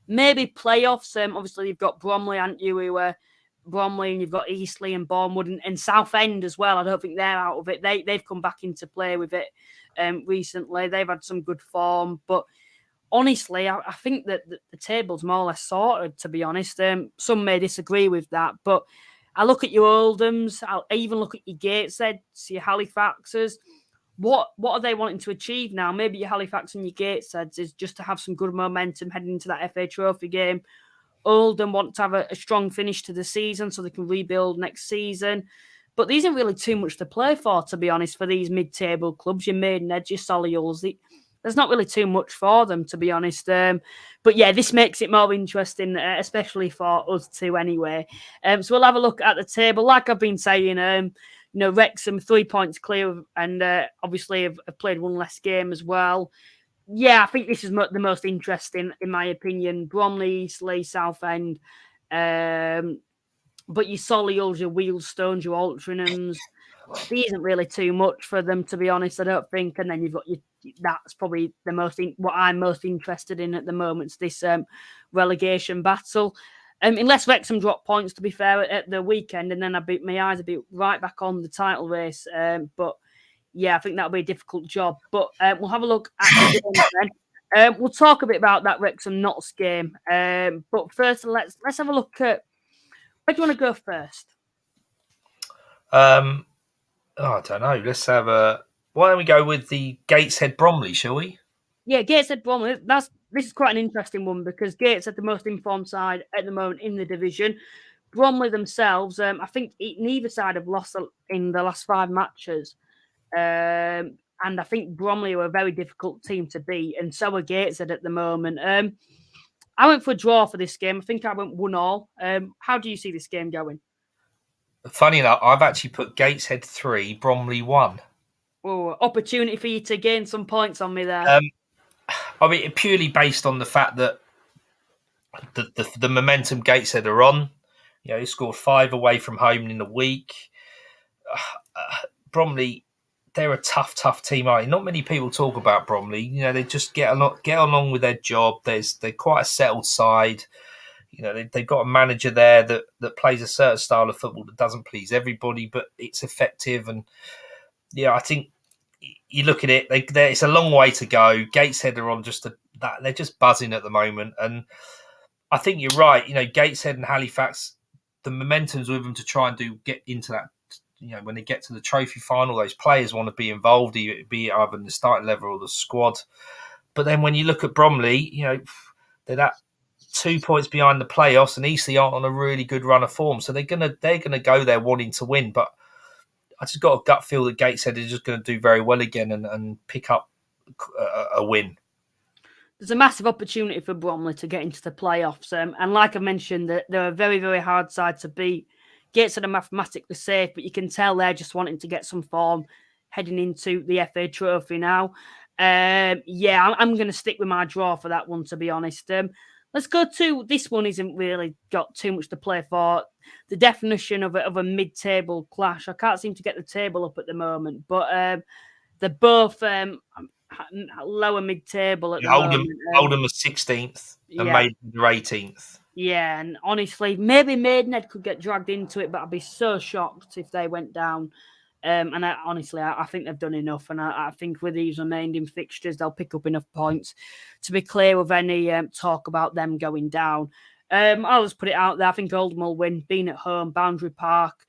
Maybe playoffs. Obviously, you've got Bromley, haven't you? Who were Bromley, and you've got Eastleigh and Bournemouth and Southend as well. I don't think they're out of it. They've come back into play with it recently. They've had some good form, but honestly, I think that the table's more or less sorted, to be honest. Some may disagree with that, but I look at your Oldhams. I even look at your Gatesheads, your Halifaxes. What are they wanting to achieve now? Maybe your Halifax and your Gatesheads is just to have some good momentum heading into that FA Trophy game. Oldham want to have a strong finish to the season so they can rebuild next season. But there isn't really too much to play for, to be honest, for these mid-table clubs, your Maidenhead, your Solihull's. There's not really too much for them, to be honest. But yeah, this makes it more interesting, especially for us two anyway. So we'll have a look at the table. Like I've been saying, Wrexham 3 points clear and obviously have played one less game as well. Yeah, I think this is the most interesting, in my opinion. Bromley, Eastleigh, Southend. But your Solihulls, your Wealdstones, your Altrinchams, there isn't really too much for them, to be honest, I don't think. And then you've got that's probably what I'm most interested in at the moment, is this relegation battle. Unless Wrexham drop points, to be fair, at the weekend, and then my eyes would be right back on the title race. But yeah, I think that'll be a difficult job. But we'll have a look at the game then. We'll talk a bit about that Wrexham Notts game. But first, let's have a look at. Where do you want to go first? I don't know. Let's have a. Why don't we go with the Gateshead Bromley, shall we? Yeah, Gateshead Bromley. This is quite an interesting one because Gateshead the most informed side at the moment in the division. Bromley themselves, I think neither side have lost in the last 5 matches. And I think Bromley are a very difficult team to beat, and so are Gateshead at the moment. I went for a draw for this game. I think I went 1-1. How do you see this game going? Funny enough, I've actually put Gateshead 3, Bromley 1. Oh, opportunity for you to gain some points on me there. I mean, purely based on the fact that the momentum Gateshead are on. They scored 5 away from home in a week. Bromley, they're a tough team. Not many people talk about Bromley. They just get along with their job. They're quite a settled side. They've got a manager there that plays a certain style of football that doesn't please everybody, but it's effective. And yeah, I think you look at it, it's a long way to go. Gateshead are on they're just buzzing at the moment. And I think you're right. Gateshead and Halifax, the momentum's with them to try and get into that. When they get to the trophy final, those players want to be involved, be it either in the starting level or the squad. But then when you look at Bromley, they're that 2 points behind the playoffs, and Eastleigh aren't on a really good run of form, so they're gonna go there wanting to win. But I just got a gut feel that Gateshead is just going to do very well again and pick up a win. There's a massive opportunity for Bromley to get into the playoffs, and like I mentioned, they're a very, very hard side to beat. Gateshead are mathematically safe, but you can tell they're just wanting to get some form heading into the FA Trophy now. I'm going to stick with my draw for that one, to be honest. Let's go to this one. Isn't really got too much to play for. The definition of a mid-table clash. I can't seem to get the table up at the moment, but they're both. lower mid-table at the Oldham, moment. Oldham are 16th and Yeah. Maidenhead are 18th. Yeah, and honestly, maybe Maidenhead could get dragged into it, but I'd be so shocked if they went down. And I think they've done enough, and I think with these remaining fixtures, they'll pick up enough points to be clear of any talk about them going down. I'll just put it out there. I think Oldham will win, being at home, Boundary Park.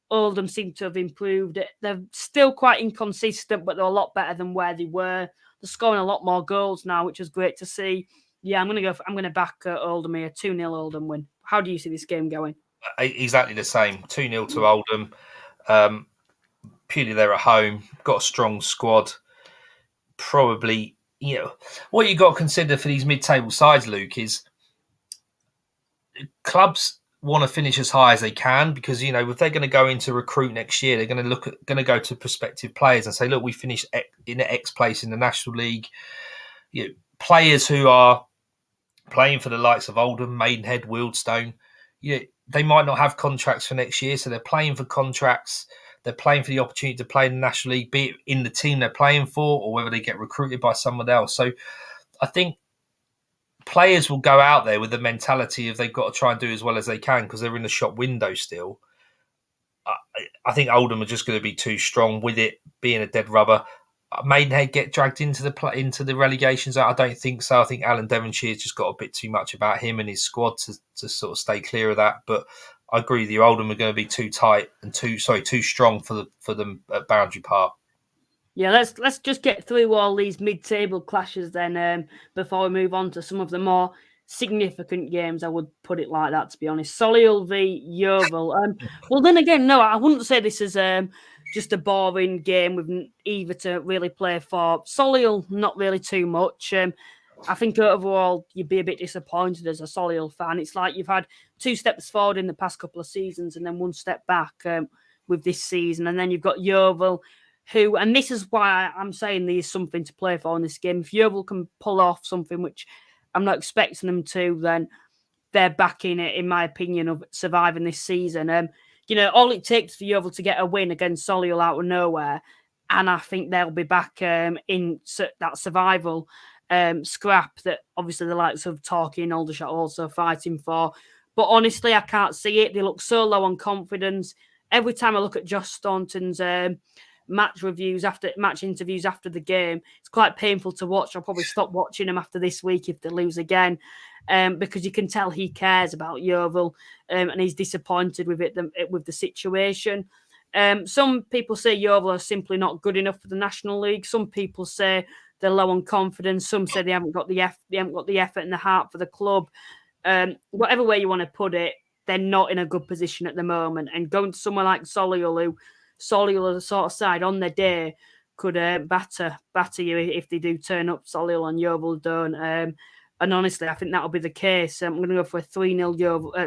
Oldham seem to have improved. They're still quite inconsistent, but they're a lot better than where they were. They're scoring a lot more goals now, which is great to see. Yeah, I'm going to back Oldham here. 2-0 Oldham win. How do you see this game going? Exactly the same. 2-0 to Oldham. Purely they're at home. Got a strong squad. Probably, what you got to consider for these mid-table sides, Luke, is clubs want to finish as high as they can because, if they're going to go into recruit next year, they're going to go to prospective players and say, look, we finished in X place in the National League. Players who are playing for the likes of Oldham, Maidenhead, Wealdstone, they might not have contracts for next year, so they're playing for contracts. They're playing for the opportunity to play in the National League, be it in the team they're playing for or whether they get recruited by someone else. So I think players will go out there with the mentality of they've got to try and do as well as they can because they're in the shop window still. I think Oldham are just going to be too strong with it being a dead rubber. Maidenhead get dragged into the relegation zone? I don't think so. I think Alan Devonshire's just got a bit too much about him and his squad to sort of stay clear of that. But I agree with you. Oldham are going to be too tight and too strong for them at Boundary Park. Yeah, let's just get through all these mid-table clashes then before we move on to some of the more significant games. I would put it like that, to be honest. Solihull v Yeovil. Well, then again, no, I wouldn't say this is just a boring game with either to really play for. Solihull, not really too much. I think overall you'd be a bit disappointed as a Solihull fan. It's like you've had 2 steps forward in the past couple of seasons and then 1 step back with this season. And then you've got Yeovil, who, and this is why I'm saying there's something to play for in this game. If Yeovil can pull off something, which I'm not expecting them to, then they're back in it, in my opinion, of surviving this season. All it takes for Yeovil to get a win against Solihull out of nowhere, and I think they'll be back in that survival scrap that obviously the likes of Torquay and Aldershot are also fighting for. But honestly, I can't see it. They look so low on confidence. Every time I look at Josh Staunton's match interviews after the game, it's quite painful to watch. I'll probably stop watching them after this week if they lose again, because you can tell he cares about Yeovil and he's disappointed with the situation. Some people say Yeovil are simply not good enough for the National League. Some people say they're low on confidence. Some say they haven't got the effort and the heart for the club. Whatever way you want to put it, they're not in a good position at the moment. And going to somewhere like Solihull, Solihull as a sort of side on their day could batter you if they do turn up. Solihull and Yeovil don't. And honestly, I think that'll be the case. I'm going to go for a 3-0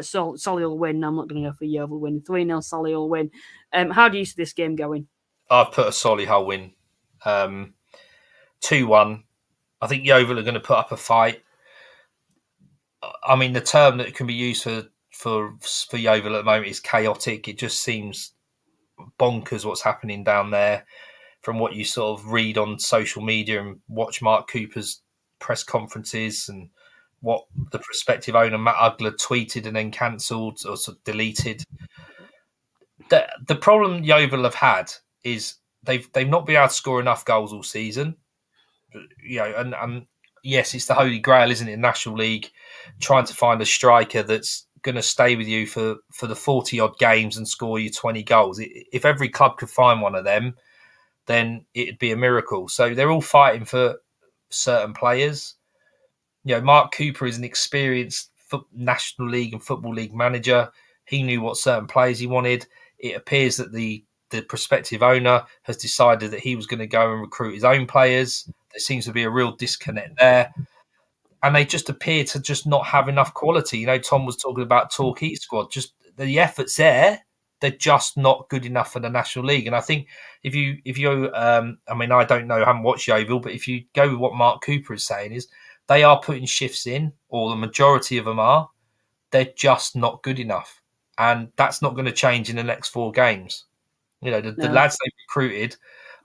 Solihull win. I'm not going to go for a Yeovil win. 3-0 Solihull win. How do you see this game going? I've put a Solihull win. 2-1. I think Yeovil are going to put up a fight. I mean, the term that can be used for Yeovil at the moment is chaotic. It just seems bonkers what's happening down there from what you sort of read on social media and watch Mark Cooper's press conferences and what the prospective owner Matt Ugler tweeted and then cancelled or sort of deleted. The problem Yeovil have had is they've not been able to score enough goals all season. And yes, it's the holy grail, isn't it? National League, trying to find a striker that's going to stay with you for the 40 odd games and score you 20 goals. If every club could find one of them, then it'd be a miracle. So they're all fighting for certain players. Mark Cooper is an experienced National League and Football League manager. He knew what certain players he wanted. It appears that the prospective owner has decided that he was going to go and recruit his own players. There seems to be a real disconnect there. And they just appear to just not have enough quality. Tom was talking about Torquay's squad. Just the effort's there. They're just not good enough for the National League. And I think if you I don't know, I haven't watched Yeovil, but if you go with what Mark Cooper is saying is they are putting shifts in, or the majority of them are. They're just not good enough. And that's not going to change in the next 4 games. The lads they've recruited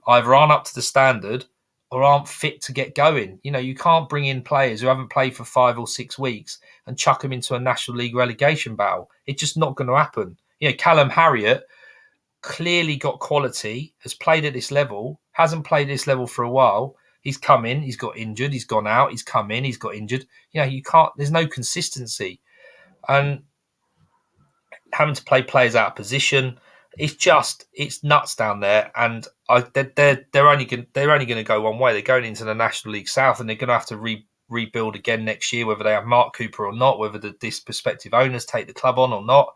either aren't up to the standard or aren't fit to get going. You know, you can't bring in players who haven't played for 5 or 6 weeks and chuck them into a National League relegation battle. It's just not going to happen. You know, Callum Harriott clearly got quality, has played at this level, hasn't played at this level for a while. He's come in, he's got injured, he's gone out, he's come in, he's got injured. You know, you can't, there's no consistency. And having to play players out of position, it's nuts down there. And they're only going to go one way. They're going into the National League South, and they're going to have to rebuild again next year, whether they have Mark Cooper or not, whether this prospective owners take the club on or not.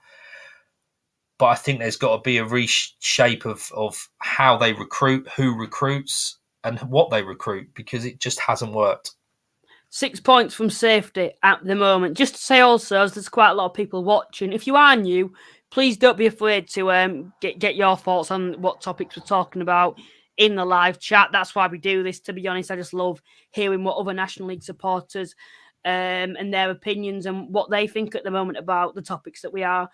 But I think there's got to be a reshape of how they recruit, who recruits, and what they recruit, because it just hasn't worked. 6 points from safety at the moment. Just to say also, as there's quite a lot of people watching, if you are new, please don't be afraid to get your thoughts on what topics we're talking about in the live chat. That's why we do this, to be honest. I just love hearing what other National League supporters and their opinions and what they think at the moment about the topics that we are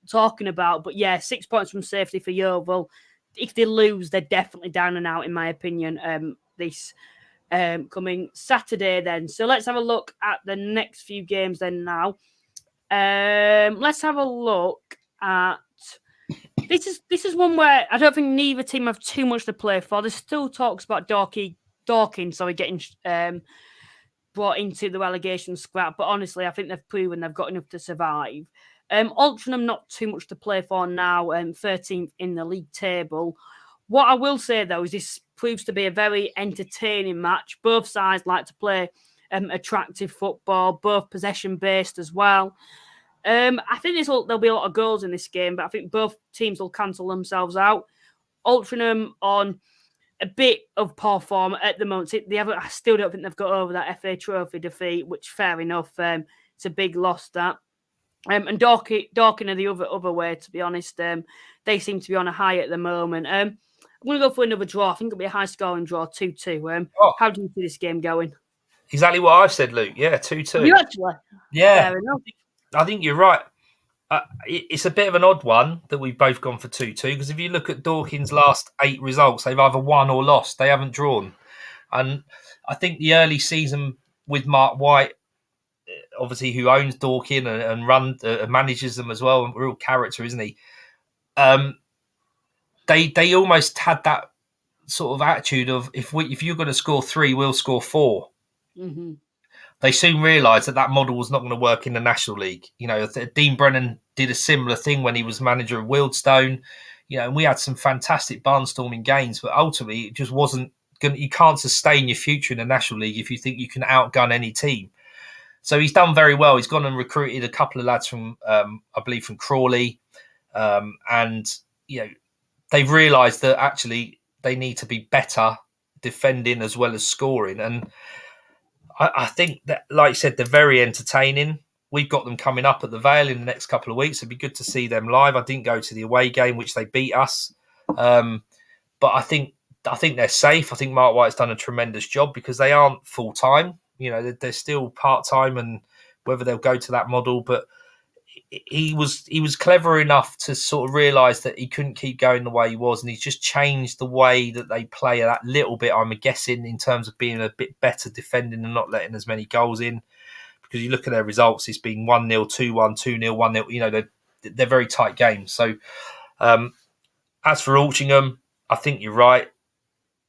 talking about. But yeah, 6 points from safety for Yeovil. If they lose, they're definitely down and out, in my opinion, this coming Saturday then. So let's have a look at the next few games then now. Let's have a look at this is one where I don't think neither team have too much to play for. There's still talks about Dorking getting brought into the relegation scrap, but honestly I think they've proven they've got enough to survive. Altrincham not too much to play for now, 13th in the league table. What I will say though is this proves to be a very entertaining match. Both sides like to play attractive football, both possession-based as well. I think there'll be a lot of goals in this game, but I think both teams will cancel themselves out. Altrincham on a bit of poor form at the moment. I still don't think they've got over that FA Trophy defeat, which fair enough. It's a big loss that. And Dorking are the other way, to be honest. They seem to be on a high at the moment. I'm going to go for another draw. I think it'll be a high-scoring draw, 2-2. How do you see this game going? Exactly what I've said, Luke. Yeah, 2-2. Have you actually? Yeah. Fair enough. I think you're right. It's a bit of an odd one that we've both gone for 2-2, because if you look at Dorking's last 8 results, they've either won or lost. They haven't drawn. And I think the early season with Mark White, obviously, who owns Dorking and manages them as well, a real character, isn't he? They almost had that sort of attitude of if you're going to score 3, we'll score 4. Mm-hmm. They soon realised that model was not going to work in the National League. You know, Dean Brennan did a similar thing when he was manager of Wealdstone. You know, and we had some fantastic barnstorming games, but ultimately it just wasn't going. You can't sustain your future in the National League if you think you can outgun any team. So he's done very well. He's gone and recruited a couple of lads from, I believe, from Crawley, and you know, they've realised that actually they need to be better defending as well as scoring. And I think that, like you said, they're very entertaining. We've got them coming up at the Vale in the next couple of weeks. It'd be good to see them live. I didn't go to the away game, which they beat us. But I think they're safe. I think Mark White's done a tremendous job because they aren't full-time. You know, they're still part-time, and whether they'll go to that model. But he was clever enough to sort of realise that he couldn't keep going the way he was, and he's just changed the way that they play that little bit, I'm guessing, in terms of being a bit better defending and not letting as many goals in. Because you look at their results, it's been 1-0, 2-1, 2-0, 1-0. You know, they're very tight games. So as for Altrincham, I think you're right.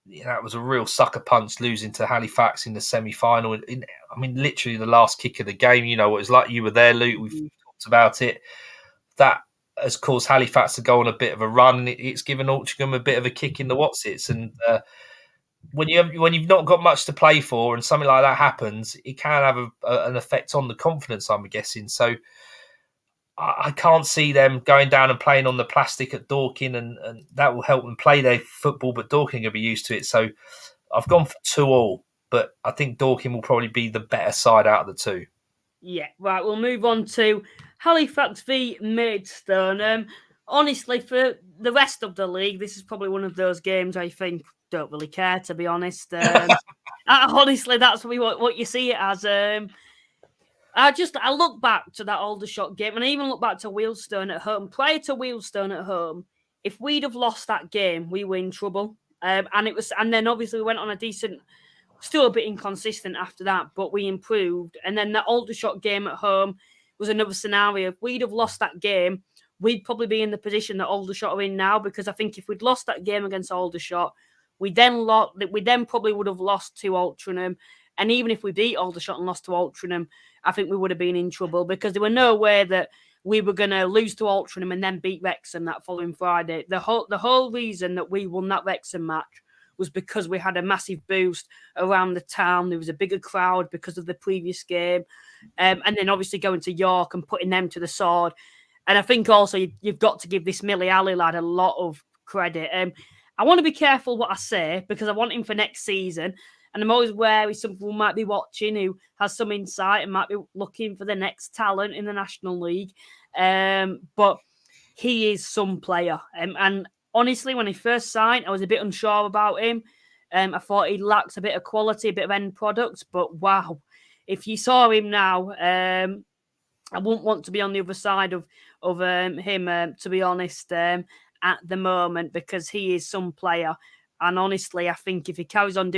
You know, it was a real sucker punch losing to Halifax in the semi-final. I mean, literally the last kick of the game. You know what it was like. You were there, Luke. We've talked about it. That has caused Halifax to go on a bit of a run, and it's given Altrincham a bit of a kick in the whatsits. And when you've not got much to play for, and something like that happens, it can have an effect on the confidence, I'm guessing. So I can't see them going down and playing on the plastic at Dorking, and that will help them play their football, but Dorking will be used to it. So I've gone for 2-2, but I think Dorking will probably be the better side out of the two. Yeah. Right, we'll move on to Halifax v Maidstone. Honestly, for the rest of the league, this is probably one of those games I think don't really care, to be honest. Honestly, that's what you see it as. I look back to that Aldershot game, and I even look back to Wealdstone at home. Prior to Wealdstone at home, if we'd have lost that game, we were in trouble. And then obviously we went on a decent, still a bit inconsistent after that, but we improved. And then that Aldershot game at home was another scenario. If we'd have lost that game, we'd probably be in the position that Aldershot are in now, because I think if we'd lost that game against Aldershot, we then probably would have lost to Altrincham. And even if we beat Aldershot and lost to Altrincham, I think we would have been in trouble, because there were no way that we were going to lose to Altrincham and then beat Wrexham that following Friday. The whole reason that we won that Wrexham match was because we had a massive boost around the town. There was a bigger crowd because of the previous game. And then obviously going to York and putting them to the sword. And I think also you've got to give this Millie Alley lad a lot of credit. I want to be careful what I say, because I want him for next season. And I'm always wary some people might be watching who has some insight and might be looking for the next talent in the National League. But he is some player. And honestly, when he first signed, I was a bit unsure about him. I thought he lacked a bit of quality, a bit of end product. But wow, if you saw him now, I wouldn't want to be on the other side of him, to be honest, at the moment, because he is some player. And honestly, I think if he carries on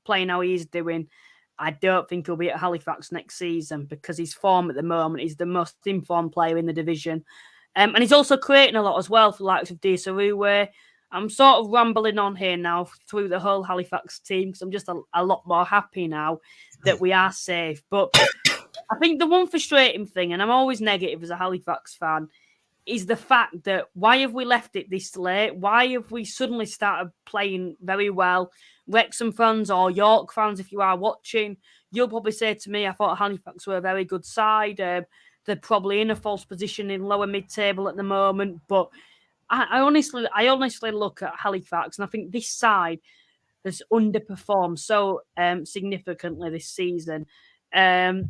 playing how he is doing, I don't think he'll be at Halifax next season, because his form at the moment is the most informed player in the division. And he's also creating a lot as well for the likes of Disaruwe. I'm sort of rambling on here now through the whole Halifax team, because I'm just a lot more happy now that we are safe. But I think the one frustrating thing, and I'm always negative as a Halifax fan, is the fact that why have we left it this late? Why have we suddenly started playing very well? Wrexham fans or York fans, if you are watching, you'll probably say to me, I thought Halifax were a very good side. They're probably in a false position in lower mid-table at the moment. But I honestly look at Halifax, and I think this side has underperformed so significantly this season. The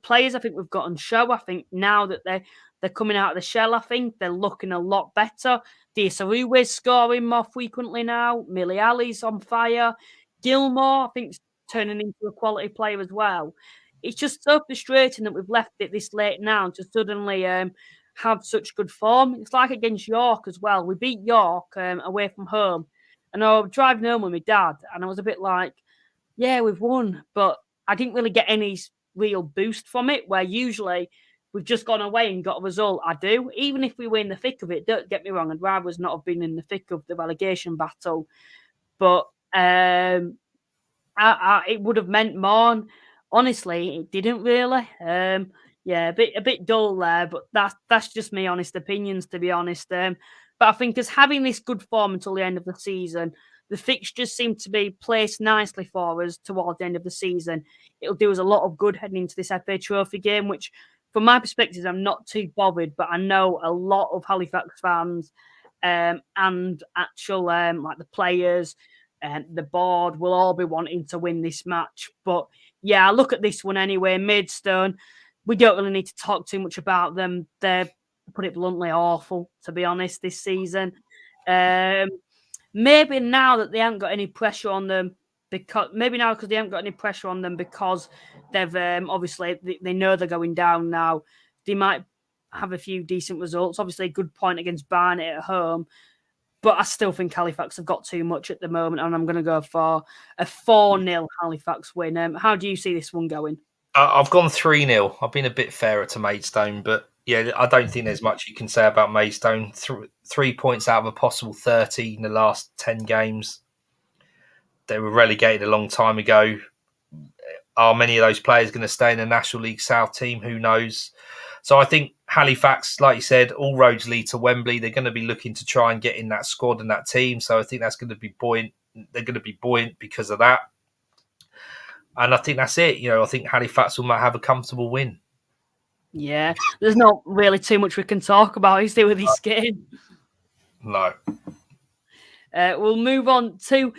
players I think we've got on show, I think now that they're coming out of the shell, I think they're looking a lot better. Disaruwe's scoring more frequently now. Millie Alley's on fire. Gilmore, I think, is turning into a quality player as well. It's just so frustrating that we've left it this late now to suddenly have such good form. It's like against York as well. We beat York away from home. And I was driving home with my dad, and I was a bit like, yeah, we've won. But I didn't really get any real boost from it, where usually we've just gone away and got a result. I do. Even if we were in the thick of it, don't get me wrong, I'd rather us not have been in the thick of the relegation battle. But it would have meant more. And honestly, it didn't really. Yeah, a bit dull there, but that's just my honest opinions, to be honest. But I think as having this good form until the end of the season, the fixtures seem to be placed nicely for us towards the end of the season. It'll do us a lot of good heading into this FA Trophy game, which, from my perspective, I'm not too bothered, but I know a lot of Halifax fans and actual like the players and the board will all be wanting to win this match. But yeah, I look at this one anyway. Maidstone, we don't really need to talk too much about them. They're, to put it bluntly, awful, to be honest, this season. Maybe now that they haven't got any pressure on them, because they haven't got any pressure on them because they've obviously they know they're going down now. They might have a few decent results. Obviously, a good point against Barnet at home, but I still think Halifax have got too much at the moment, and I'm going to go for a 4-0 Halifax win. How do you see this one going? I've gone 3-0. I've been a bit fairer to Maidstone, but yeah, I don't think there's much you can say about Maidstone. 3 points out of a possible 30 in the last 10 games. They were relegated a long time ago. Are many of those players going to stay in the National League South team? Who knows? So I think Halifax, like you said, all roads lead to Wembley. They're going to be looking to try and get in that squad and that team. So I think that's going to be buoyant. They're going to be buoyant because of that. And I think that's it. I think Halifax will have a comfortable win. Yeah, there's not really too much we can talk about, is there, with this game? No. Let's move on to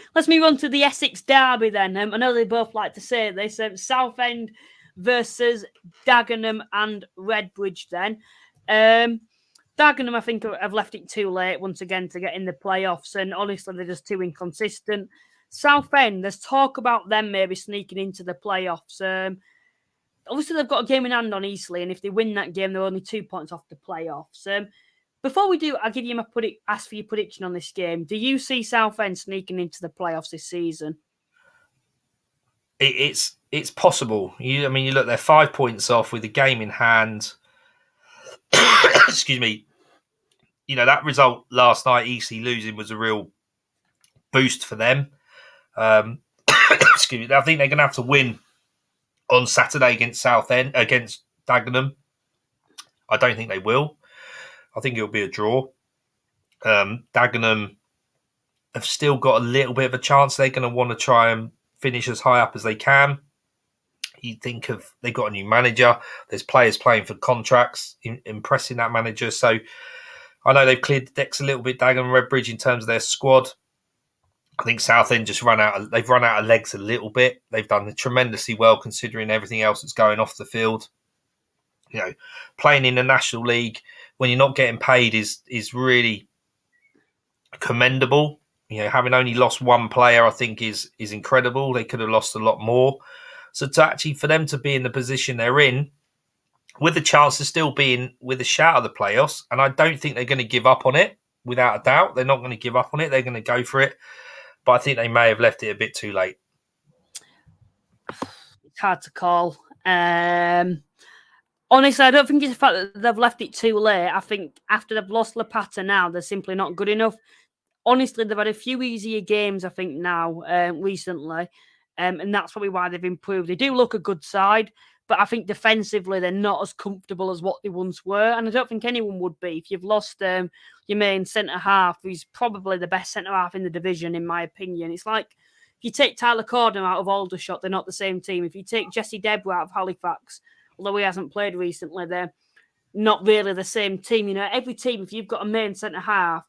the Essex derby then. I know they both like to say this. Southend versus Dagenham and Redbridge then. Dagenham, I think, have left it too late once again to get in the playoffs, and honestly, they're just too inconsistent. Southend, there's talk about them maybe sneaking into the playoffs. Obviously, they've got a game in hand on Eastleigh, and if they win that game, they're only 2 points off the playoffs. Before we do, I'll give you ask for your prediction on this game. Do you see Southend sneaking into the playoffs this season? It's possible. You look, they're 5 points off with the game in hand. Excuse me. That result last night, EC losing, was a real boost for them. Excuse me. I think they're going to have to win on Saturday against Dagenham. I don't think they will. I think it'll be a draw. Dagenham have still got a little bit of a chance. They're going to want to try and finish as high up as they can. You think they've got a new manager. There's players playing for contracts, impressing that manager. So I know they've cleared the decks a little bit, Dagenham and Redbridge, in terms of their squad. I think Southend just run out of legs a little bit. They've done tremendously well considering everything else that's going off the field. Playing in the National League when you're not getting paid is really commendable. Having only lost one player, I think is incredible. They could have lost a lot more. So for them to be in the position they're in, with a chance of still being with a shout of the playoffs, and I don't think they're going to give up on it, without a doubt. They're not going to give up on it. They're going to go for it. But I think they may have left it a bit too late. It's hard to call. Honestly, I don't think it's the fact that they've left it too late. I think after they've lost Lapata now, they're simply not good enough. Honestly, they've had a few easier games, I think, now, recently. And that's probably why they've improved. They do look a good side, but I think defensively they're not as comfortable as what they once were. And I don't think anyone would be. If you've lost your main centre-half, who's probably the best centre-half in the division, in my opinion. It's like, if you take Tyler Corden out of Aldershot, they're not the same team. If you take Jesse Deborah out of Halifax, although he hasn't played recently, they're not really the same team. Every team, if you've got a main centre-half,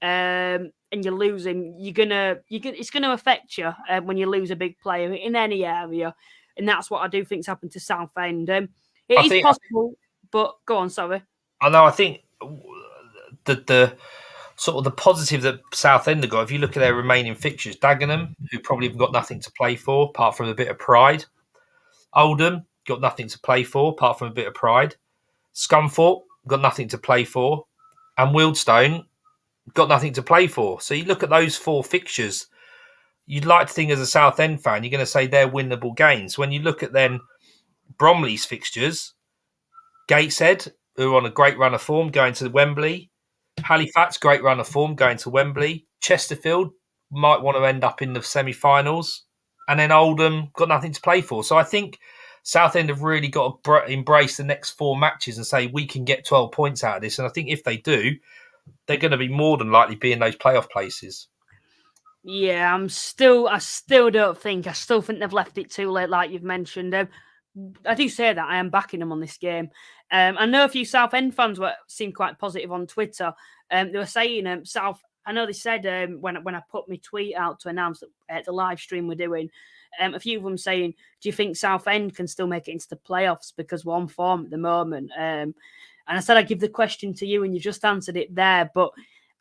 and you're losing, it's gonna affect you when you lose a big player in any area, and that's what I do think's happened to Southend. It is possible, but go on, sorry. I know. I think the sort of the positive that Southend have got, if you look at their remaining fixtures, Dagenham, who probably have got nothing to play for apart from a bit of pride. Oldham got nothing to play for apart from a bit of pride. Scunthorpe got nothing to play for, and Wealdstone got nothing to play for. So you look at those 4 fixtures, you'd like to think as a Southend fan, you're going to say they're winnable games. When you look at then Bromley's fixtures, Gateshead, who are on a great run of form, going to Wembley. Halifax, great run of form, going to Wembley. Chesterfield might want to end up in the semi-finals. And then Oldham got nothing to play for. So I think Southend have really got to embrace the next 4 matches and say, we can get 12 points out of this. And I think if they do, they're going to be more than likely be in those playoff places. Yeah, I still think they've left it too late, like you've mentioned. I do say that I am backing them on this game. I know a few Southend fans seemed quite positive on Twitter. They were saying I know they said when I put my tweet out to announce that the live stream we're doing, a few of them saying, do you think Southend can still make it into the playoffs because we're on form at the moment? And I said I'd give the question to you, and you just answered it there. But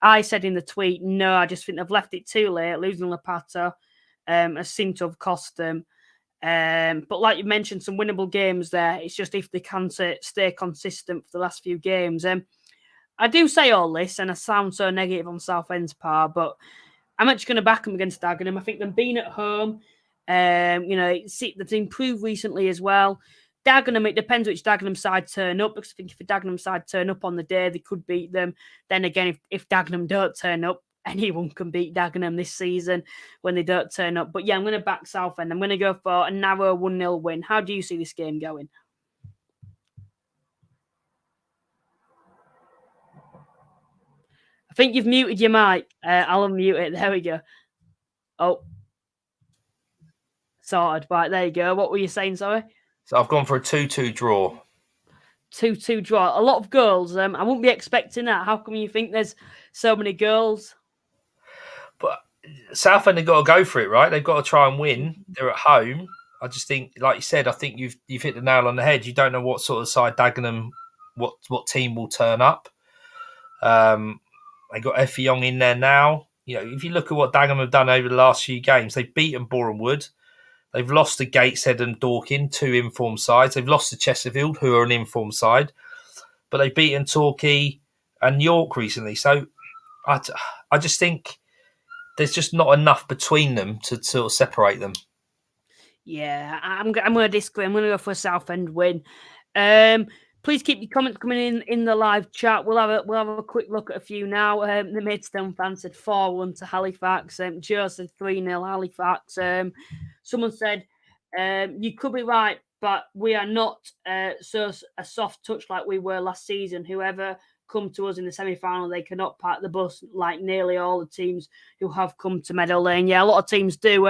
I said in the tweet, no, I just think they've left it too late. Losing Lapata has seemed to have cost them. But like you mentioned, some winnable games there. It's just if they can stay consistent for the last few games. I do say all this, and I sound so negative on Southend's part, but I'm actually going to back them against Dagenham. I think them being at home, they've improved recently as well. Dagenham, it depends which Dagenham side turn up, because I think if the Dagenham side turn up on the day, they could beat them. Then again, if Dagenham don't turn up, anyone can beat Dagenham this season when they don't turn up. But yeah, I'm going to back Southend. I'm going to go for a narrow 1-0 win. How do you see this game going? I think you've muted your mic. I'll unmute it. There we go. Oh. Sorted. Right, there you go. What were you saying, sorry? So I've gone for a 2-2 draw. 2-2 draw. A lot of goals. I wouldn't be expecting that. How come you think there's so many goals? But Southend have got to go for it, right? They've got to try and win. They're at home. I just think, like you said, I think you've hit the nail on the head. You don't know what sort of side Dagenham, what team will turn up. They got Effie Young in there now. If you look at what Dagenham have done over the last few games, they've beaten Boreham Wood. They've lost to Gateshead and Dorking, 2 informed sides. They've lost to Chesterfield, who are an informed side. But they've beaten Torquay and York recently. So I just think there's just not enough between them to sort of separate them. Yeah, I'm going to disagree. I'm going to go for a Southend win. Please keep your comments coming in the live chat. We'll have a quick look at a few now. The Maidstone fan said 4-1 to Halifax. Joe said 3-0 Halifax. Someone said you could be right, but we are not so a soft touch like we were last season. Whoever come to us in the semi-final, they cannot park the bus like nearly all the teams who have come to Meadow Lane. Yeah, a lot of teams do.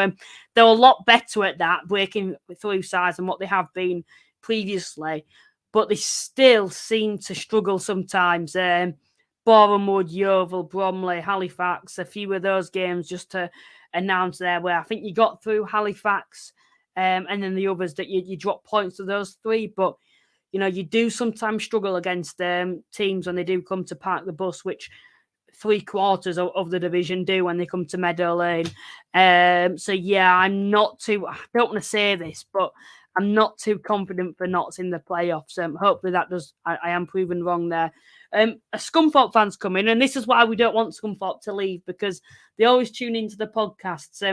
They're a lot better at that, breaking through sides than what they have been previously. But they still seem to struggle sometimes. Bournemouth, Yeovil, Bromley, Halifax, a few of those games just to announce there where I think you got through Halifax and then the others that you drop points to those three. But you do sometimes struggle against teams when they do come to park the bus, which 3/4 of the division do when they come to Meadow Lane. So yeah, I don't want to say this, but I'm not too confident for Notts in the playoffs. Hopefully that does. I am proven wrong there. A Scunthorpe fans come in, and this is why we don't want Scunthorpe to leave, because they always tune into the podcasts.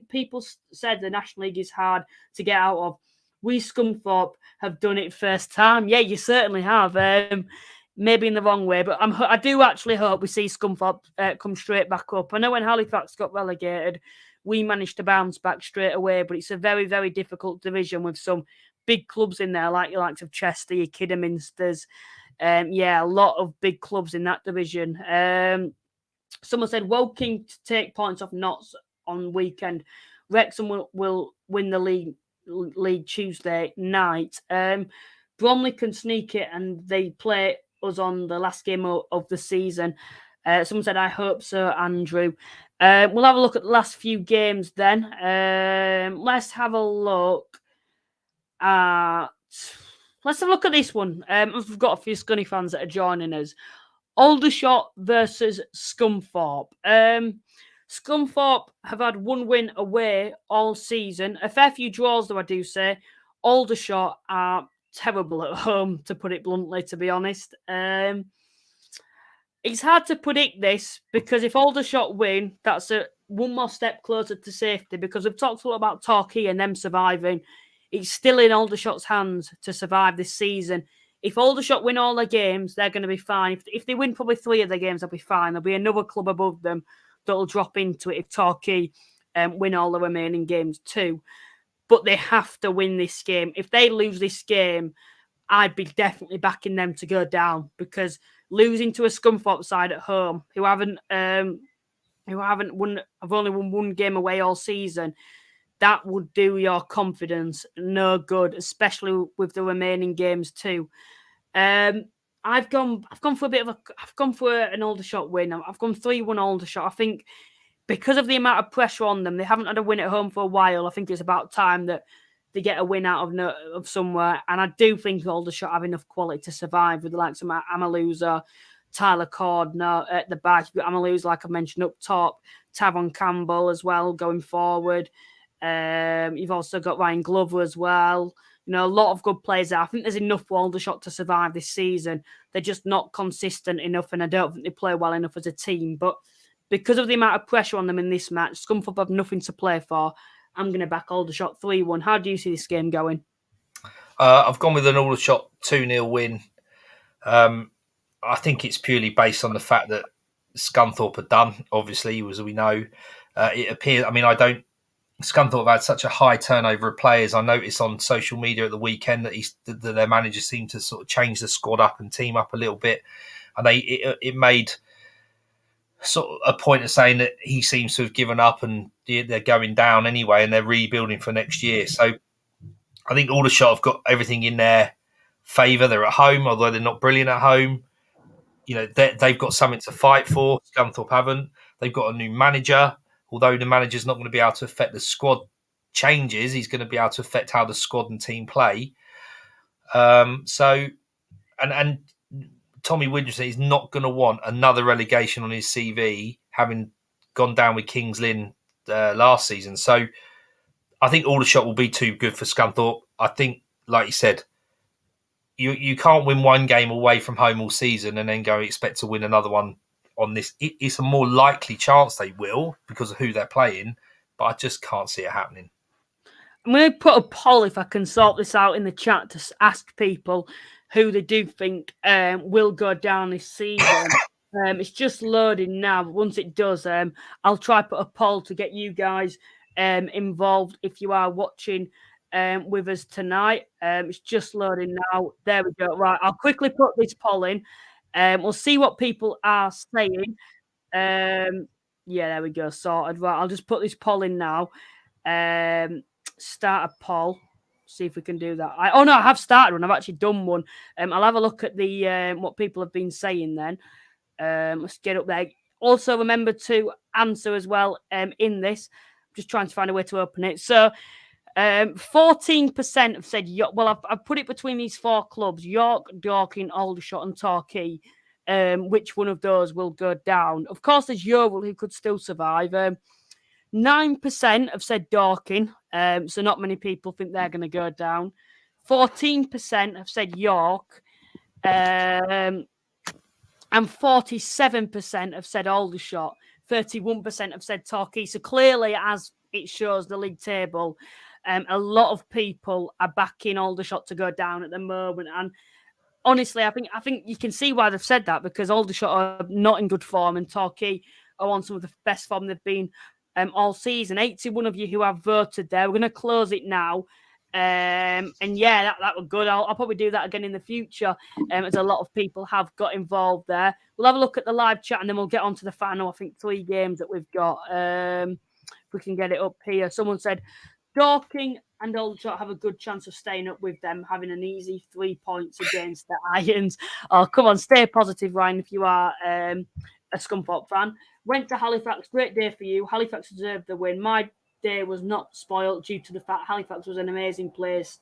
People said the National League is hard to get out of. We Scunthorpe have done it first time. Yeah, you certainly have. Maybe in the wrong way, but I do actually hope we see Scunthorpe come straight back up. I know when Halifax got relegated, we managed to bounce back straight away, but it's a very, very difficult division with some big clubs in there, like your likes of Chester, your Kidderminsters. A lot of big clubs in that division. Someone said Woking to take points off Notts on weekend. Wrexham will win the league Tuesday night. Bromley can sneak it, and they play us on the last game of the season. Someone said, I hope so, Andrew. We'll have a look at the last few games then. Let's have a look at this one. We've got a few Scunny fans that are joining us. Aldershot versus Scunthorpe. Scunthorpe have had one win away all season. A fair few draws, though, I do say. Aldershot are terrible at home, to put it bluntly, to be honest. It's hard to predict this, because if Aldershot win, that's one more step closer to safety, because we've talked a lot about Torquay and them surviving. It's still in Aldershot's hands to survive this season. If Aldershot win all their games, they're going to be fine. If they win probably 3 of their games, they'll be fine. There'll be another club above them that'll drop into it if Torquay win all the remaining games too. But they have to win this game. If they lose this game, I'd be definitely backing them to go down, because losing to a Scunthorpe side at home who haven't won, have only won one game away all season, that would do your confidence no good, especially with the remaining games too. I've gone for an Aldershot win. I've gone 3-1 Aldershot. I think because of the amount of pressure on them, they haven't had a win at home for a while. I think it's about time that they get a win out of somewhere. And I do think Aldershot have enough quality to survive with the likes of Amaluza, Tyler Cordner at the back. You've got Amaluza, like I mentioned, up top. Tavon Campbell as well going forward. You've also got Ryan Glover as well. A lot of good players there. I think there's enough for Aldershot to survive this season. They're just not consistent enough, and I don't think they play well enough as a team. But because of the amount of pressure on them in this match, Scunthorpe have nothing to play for. I'm going to back Aldershot 3-1. How do you see this game going? I've gone with an Aldershot 2-0 win. I think it's purely based on the fact that Scunthorpe are done, obviously, as we know. It appears, Scunthorpe have had such a high turnover of players. I noticed on social media at the weekend that their manager seemed to sort of change the squad up and team up a little bit. And it made sort of a point of saying that he seems to have given up and they're going down anyway and they're rebuilding for next year. So I think Aldershot have got everything in their favour. They're at home, although they're not brilliant at home. They've got something to fight for. Scunthorpe haven't. They've got a new manager. Although the manager's not going to be able to affect the squad changes, he's going to be able to affect how the squad and team play. And Tommy Williamson is not going to want another relegation on his CV, having gone down with Kings Lynn last season. So I think Aldershot will be too good for Scunthorpe. I think, like you said, you can't win one game away from home all season and then go expect to win another one on this. It's a more likely chance they will because of who they're playing, but I just can't see it happening. I'm going to put a poll if I can sort this out in the chat to ask people who they do think will go down this season. It's just loading now, but once it does, I'll try put a poll to get you guys involved if you are watching with us tonight. It's just loading now. There we go. Right, I'll quickly put this poll in. We'll see what people are saying. Yeah, there we go. Sorted. Right, I'll just put this poll in now. Start a poll. See if we can do that. I have started one. I've actually done one. I'll have a look at the what people have been saying then. Let's get up there. Also, remember to answer as well in this. I'm just trying to find a way to open it. So, 14% have said York. Well, I've put it between these 4 clubs: York, Dorking, Aldershot, and Torquay. Which one of those will go down? Of course, there's Yeovil who could still survive. 9% have said Dorking, so not many people think they're going to go down. 14% have said York, and 47% have said Aldershot. 31% have said Torquay. So clearly, as it shows the league table, a lot of people are backing Aldershot to go down at the moment. And honestly, I think you can see why they've said that, because Aldershot are not in good form and Torquay are on some of the best form they've been all season. 81 of you who have voted there. We're going to close it now. And yeah, that was good. I'll probably do that again in the future, as a lot of people have got involved there. We'll have a look at the live chat and then we'll get on to the final, I think, 3 games that we've got. If we can get it up here. Someone said Dorking and Aldershot have a good chance of staying up with them, having an easy 3 points against the Irons. Oh, come on, stay positive, Ryan, if you are a Scunthorpe fan. Went to Halifax, great day for you. Halifax deserved the win. My day was not spoiled due to the fact Halifax was an amazing place.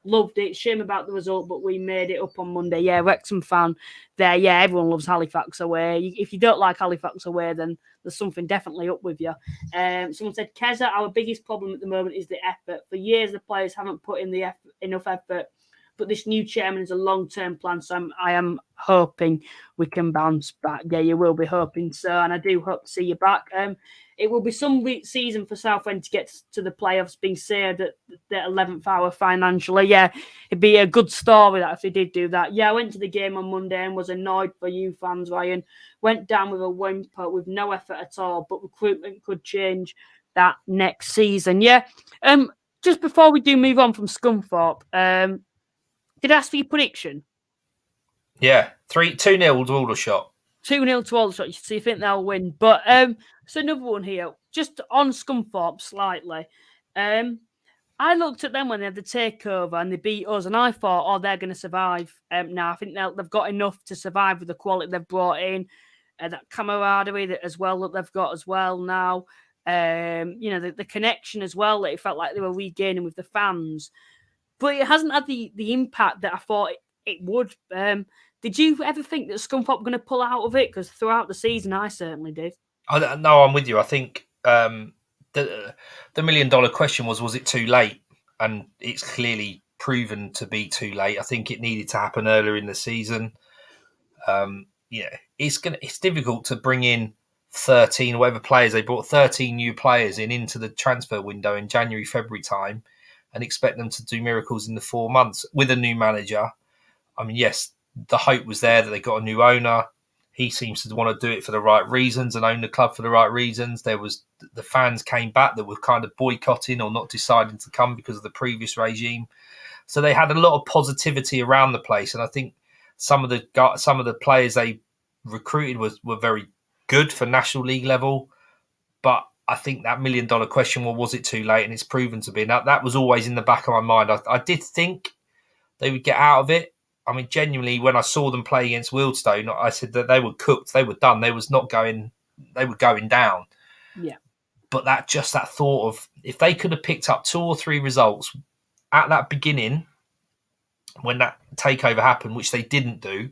Loved it. Shame about the result, but we made it up on Monday. Yeah, Wrexham fan there. Yeah, everyone loves Halifax away. If you don't like Halifax away, then there's something definitely up with you. Someone said, Keza, our biggest problem at the moment is the effort. For years, the players haven't put in enough effort, but this new chairman is a long-term plan, so I am hoping we can bounce back. Yeah, you will be hoping so, and I do hope to see you back. It will be some season for Southend to get to the playoffs, being saved at the 11th hour financially. Yeah, it'd be a good story that if they did do that. Yeah, I went to the game on Monday and was annoyed for you fans, Ryan. Went down with a whimper, with no effort at all, but recruitment could change that next season. Yeah. Just before we do move on from Scunthorpe, did I ask for your prediction? Yeah, 2-0 to Aldershot. 2-0 to Aldershot. So you think they'll win? But so another one here, just on Scunthorpe slightly. I looked at them when they had the takeover and they beat us, and I thought, oh, they're going to survive. Now I think they've got enough to survive with the quality they've brought in, that camaraderie that they've got as well now. The connection as well that it felt like they were regaining with the fans. But it hasn't had the impact that I thought it would. Did you ever think that Scunthorpe were going to pull out of it? Because throughout the season, I certainly did. No, I'm with you. I think the $1 million question was it too late? And it's clearly proven to be too late. I think it needed to happen earlier in the season. It's difficult to bring in 13 whatever players. They brought 13 new players into the transfer window in January, February time, and expect them to do miracles in the 4 months with a new manager. I mean, yes, the hope was there that they got a new owner. He seems to want to do it for the right reasons and own the club for the right reasons. There was the fans came back that were kind of boycotting or not deciding to come because of the previous regime. So they had a lot of positivity around the place, and I think some of the players they recruited were very good for National League level, but I think that $1 million question, was it too late? And it's proven to be. Now, that was always in the back of my mind. I did think they would get out of it. I mean, genuinely, when I saw them play against Wealdstone, I said that they were cooked. They were done. They were going down. Yeah. But that thought of, if they could have picked up 2 or 3 results at that beginning, when that takeover happened, which they didn't do,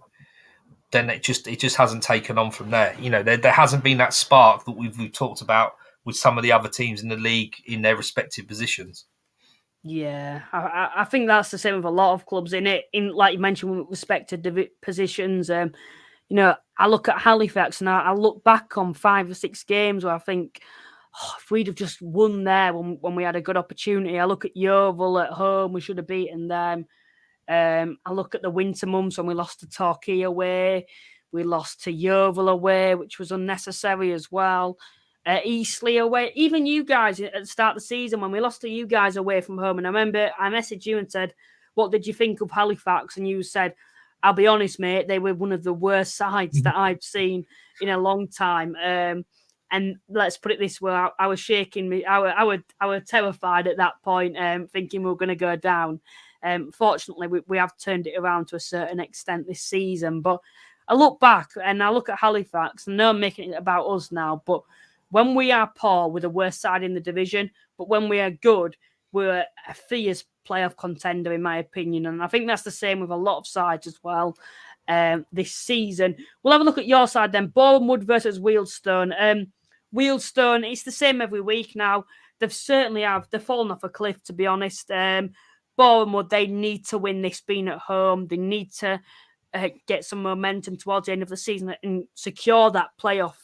then it just hasn't taken on from there. There hasn't been that spark that we've talked about with some of the other teams in the league in their respective positions. Yeah, I think that's the same with a lot of clubs in it. In like you mentioned, with respect to positions, I look at Halifax and I look back on 5 or 6 games where I think, if we'd have just won there when we had a good opportunity. I look at Yeovil at home, we should have beaten them. I look at the winter months when we lost to Torquay away, we lost to Yeovil away, which was unnecessary as well. Eastleigh away, even you guys at the start of the season when we lost to you guys away from home. And I remember I messaged you and said, "What did you think of Halifax?" And you said, "I'll be honest, mate, they were one of the worst sides that I've seen in a long time." And let's put it this way: I was shaking me. I was terrified at that point, thinking we were going to go down. Fortunately, we have turned it around to a certain extent this season. But I look back and I look at Halifax, and I know I'm making it about us now, but when we are poor, we're the worst side in the division. But when we are good, we're a fierce playoff contender, in my opinion. And I think that's the same with a lot of sides as well this season. We'll have a look at your side then. Bournemouth versus Wealdstone. Wealdstone, it's the same every week now. They've fallen off a cliff, to be honest. Bournemouth, they need to win this being at home. They need to get some momentum towards the end of the season and secure that playoff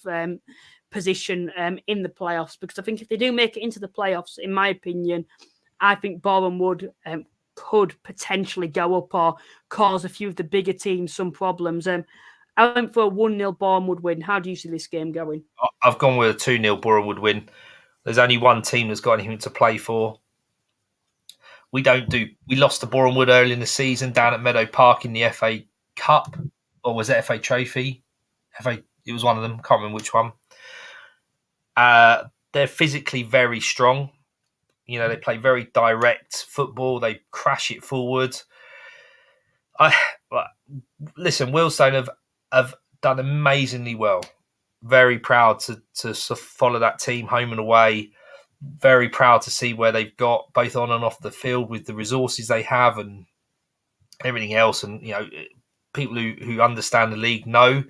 position in the playoffs, because I think if they do make it into the playoffs, in my opinion, I think Bournemouth could potentially go up or cause a few of the bigger teams some problems. I went for a 1-0 Bournemouth win. How do you see this game going? I've gone with a 2-0 Bournemouth win. There's only one team that's got anything to play for. We lost to Bournemouth early in the season down at Meadow Park in the FA Cup, or was it FA Trophy? It was one of them. Can't remember which one. They're physically very strong. They play very direct football. They crash it forward. Listen, Wealdstone have done amazingly well. Very proud to follow that team home and away. Very proud to see where they've got, both on and off the field, with the resources they have and everything else. And people who understand the league know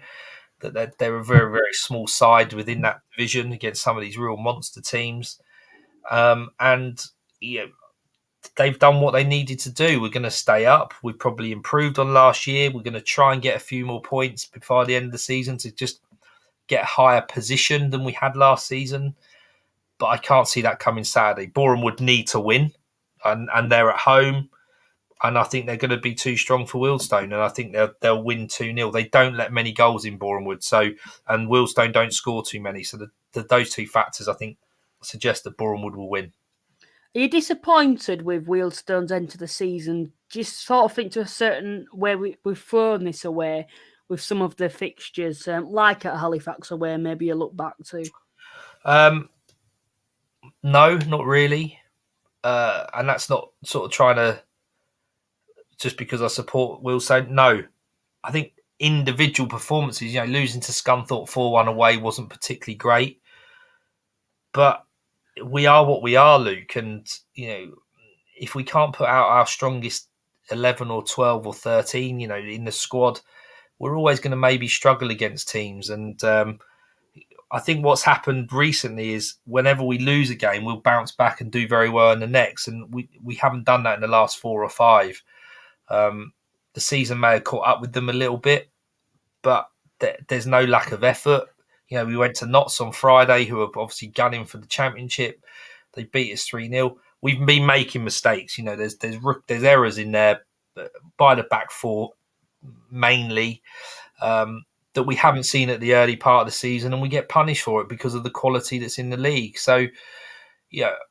that they're a very, very small side within that division against some of these real monster teams. And they've done what they needed to do. We're going to stay up. We've probably improved on last year. We're going to try and get a few more points before the end of the season to just get a higher position than we had last season. But I can't see that coming Saturday. Bournemouth would need to win, and they're at home. And I think they're going to be too strong for Wealdstone, and I think they'll win 2-0. They don't let many goals in Bournemouth, and Wealdstone don't score too many. So those two factors, I think, suggest that Bournemouth will win. Are you disappointed with Wealdstone's end to the season? Just sort of think to a certain where we've thrown this away with some of the fixtures, like at Halifax away, maybe you look back to? No, not really. And that's not sort of trying to, just because I support Wealdstone. No, I think individual performances, losing to Scunthorpe 4-1 away wasn't particularly great. But we are what we are, Luke. And, if we can't put out our strongest 11 or 12 or 13, in the squad, we're always going to maybe struggle against teams. And I think what's happened recently is whenever we lose a game, we'll bounce back and do very well in the next. And we haven't done that in the last 4 or 5. The season may have caught up with them a little bit, but there's no lack of effort. We went to Notts on Friday, who are obviously gunning for the championship. They beat us 3-0. We've been making mistakes. There's errors in there by the back four mainly that we haven't seen at the early part of the season, and we get punished for it because of the quality that's in the league. So, like